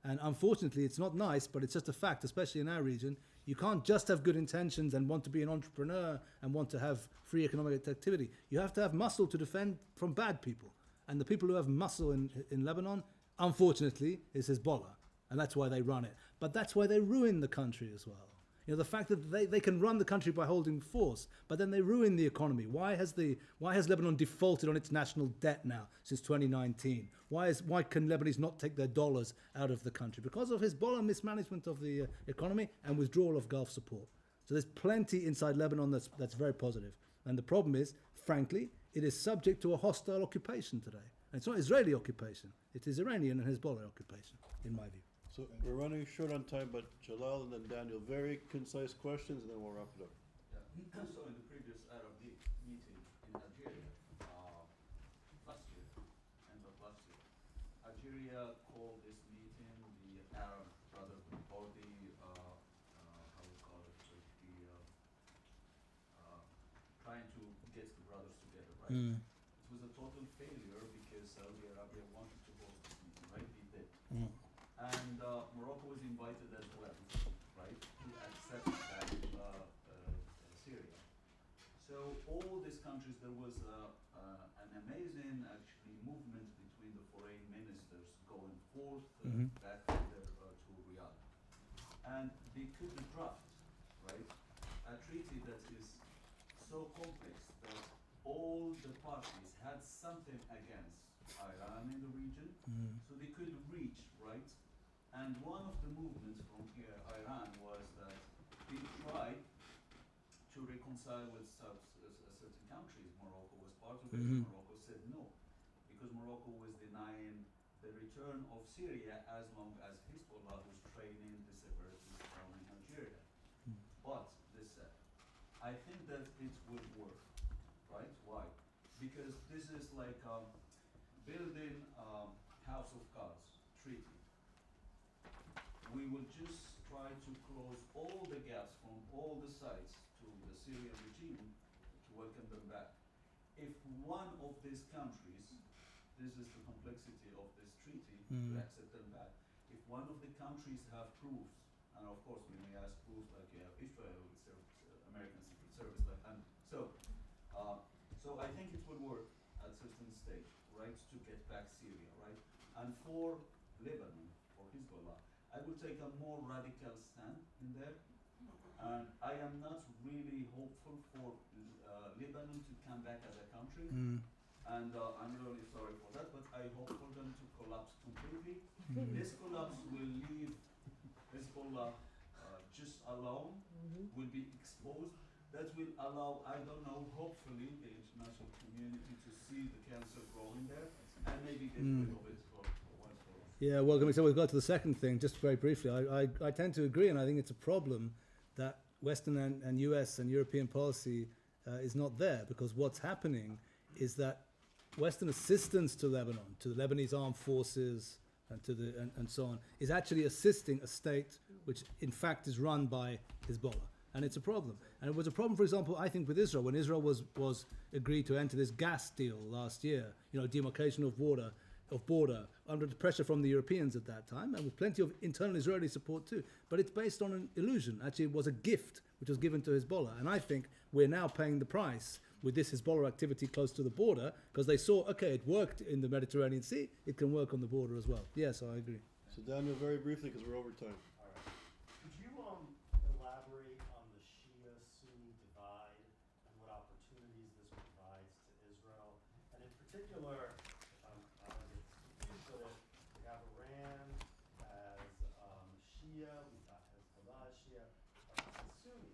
And unfortunately, it's not nice, but it's just a fact, especially in our region. You can't just have good intentions and want to be an entrepreneur and want to have free economic activity. You have to have muscle to defend from bad people. And the people who have muscle in Lebanon, unfortunately, is Hezbollah. And that's why they run it. But that's why they ruin the country as well. You know, the fact that they can run the country by holding force, but then they ruin the economy. Why has Lebanon defaulted on its national debt now since 2019? Why can Lebanese not take their dollars out of the country? Because of Hezbollah mismanagement of the economy and withdrawal of Gulf support. So there's plenty inside Lebanon that's very positive. And the problem is, frankly, it is subject to a hostile occupation today. And it's not Israeli occupation. It is Iranian and Hezbollah occupation, in my view. So we're running short on time, but Jalal and then Daniel, very concise questions, and then we'll wrap it up. Yeah. So in the previous Arab League meeting in Algeria last year, end of last year, Algeria called this meeting the Arab Brotherhood, or the how we call it, trying to get the brothers together, right? It was a total failure because Saudi Arabia wanted to host this meeting, right? They did. And Morocco was invited as well, right, to accept that Syria. So all these countries, there was an amazing actually movement between the foreign ministers going forth back to Riyadh. And they could draft, right, a treaty that is so complex that all the parties had something against Iran in the region, so they could reach, right? And one of the movements from here, Iran, was that they tried to reconcile with certain countries. Morocco was part of it. Morocco said no, because Morocco was denying the return of Syria as long as Hezbollah was training the separatists from Algeria. But they said, I think that it would work, right? Why? Because this is like building house of cards treaty. We will just try to close all the gaps from all the sides to the Syrian regime to welcome them back. If one of these countries, this is the complexity of this treaty, to accept them back, if one of the countries have proofs, and of course we may ask proofs like you have Israel with American Secret Service, and so I think it will work at a certain stage, right, to get back Syria, right? And for Lebanon, for Hezbollah, I would take a more radical stand in there, and I am not really hopeful for Lebanon to come back as a country, and I'm really sorry for that, but I hope for them to collapse completely. This collapse will leave Hezbollah just alone, will be exposed. That will allow, I don't know, hopefully the international community to see the cancer growing there and maybe get rid of it for once for all. Yeah, well, so we've got to the second thing, just very briefly. I tend to agree, and I think it's a problem that Western and US and European policy is not there, because what's happening is that Western assistance to Lebanon, to the Lebanese armed forces, and so on, is actually assisting a state which, in fact, is run by Hezbollah. And it's a problem. And it was a problem, for example, I think with Israel, when Israel was agreed to enter this gas deal last year, demarcation of border, under the pressure from the Europeans at that time, and with plenty of internal Israeli support too. But it's based on an illusion. Actually, it was a gift which was given to Hezbollah. And I think we're now paying the price with this Hezbollah activity close to the border, because they saw, okay, it worked in the Mediterranean Sea, it can work on the border as well. Yes, I agree. So Daniel, very briefly, because we're over time. All right. Could you elaborate on the Shia-Sunni divide and what opportunities this provides to Israel? And in particular, I don't get confused, but we have Iran as Shia, we've got Hezbollah as Shia, Sunni.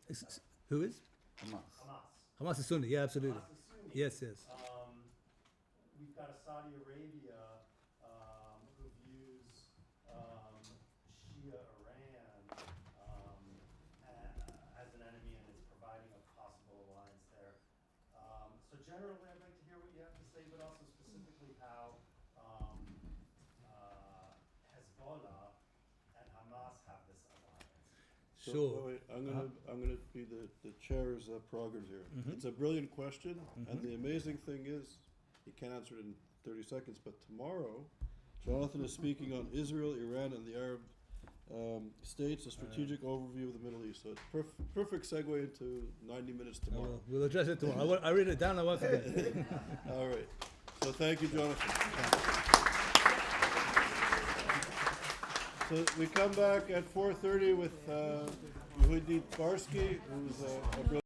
Is that Who is? Hamas is Sunni, yeah, absolutely. Hamas is Sunni. Yes. We've got a Saudi Arabia who views Shia Iran as an enemy, and is providing a possible alliance there. So generally, I'd like to hear what you have to say, but also specifically how Hezbollah So, Sure. wait, I'm gonna be the chair's prerogative here. It's a brilliant question, and the amazing thing is, he can't answer it in 30 seconds, but tomorrow, Jonathan is speaking on Israel, Iran, and the Arab states, a strategic overview of the Middle East. So it's perfect segue into 90 minutes tomorrow. We'll address it tomorrow. I read it down, I won't forget. All right. So thank you, Jonathan. So we come back at 4:30 with Yehudi Barsky, who's a brilliant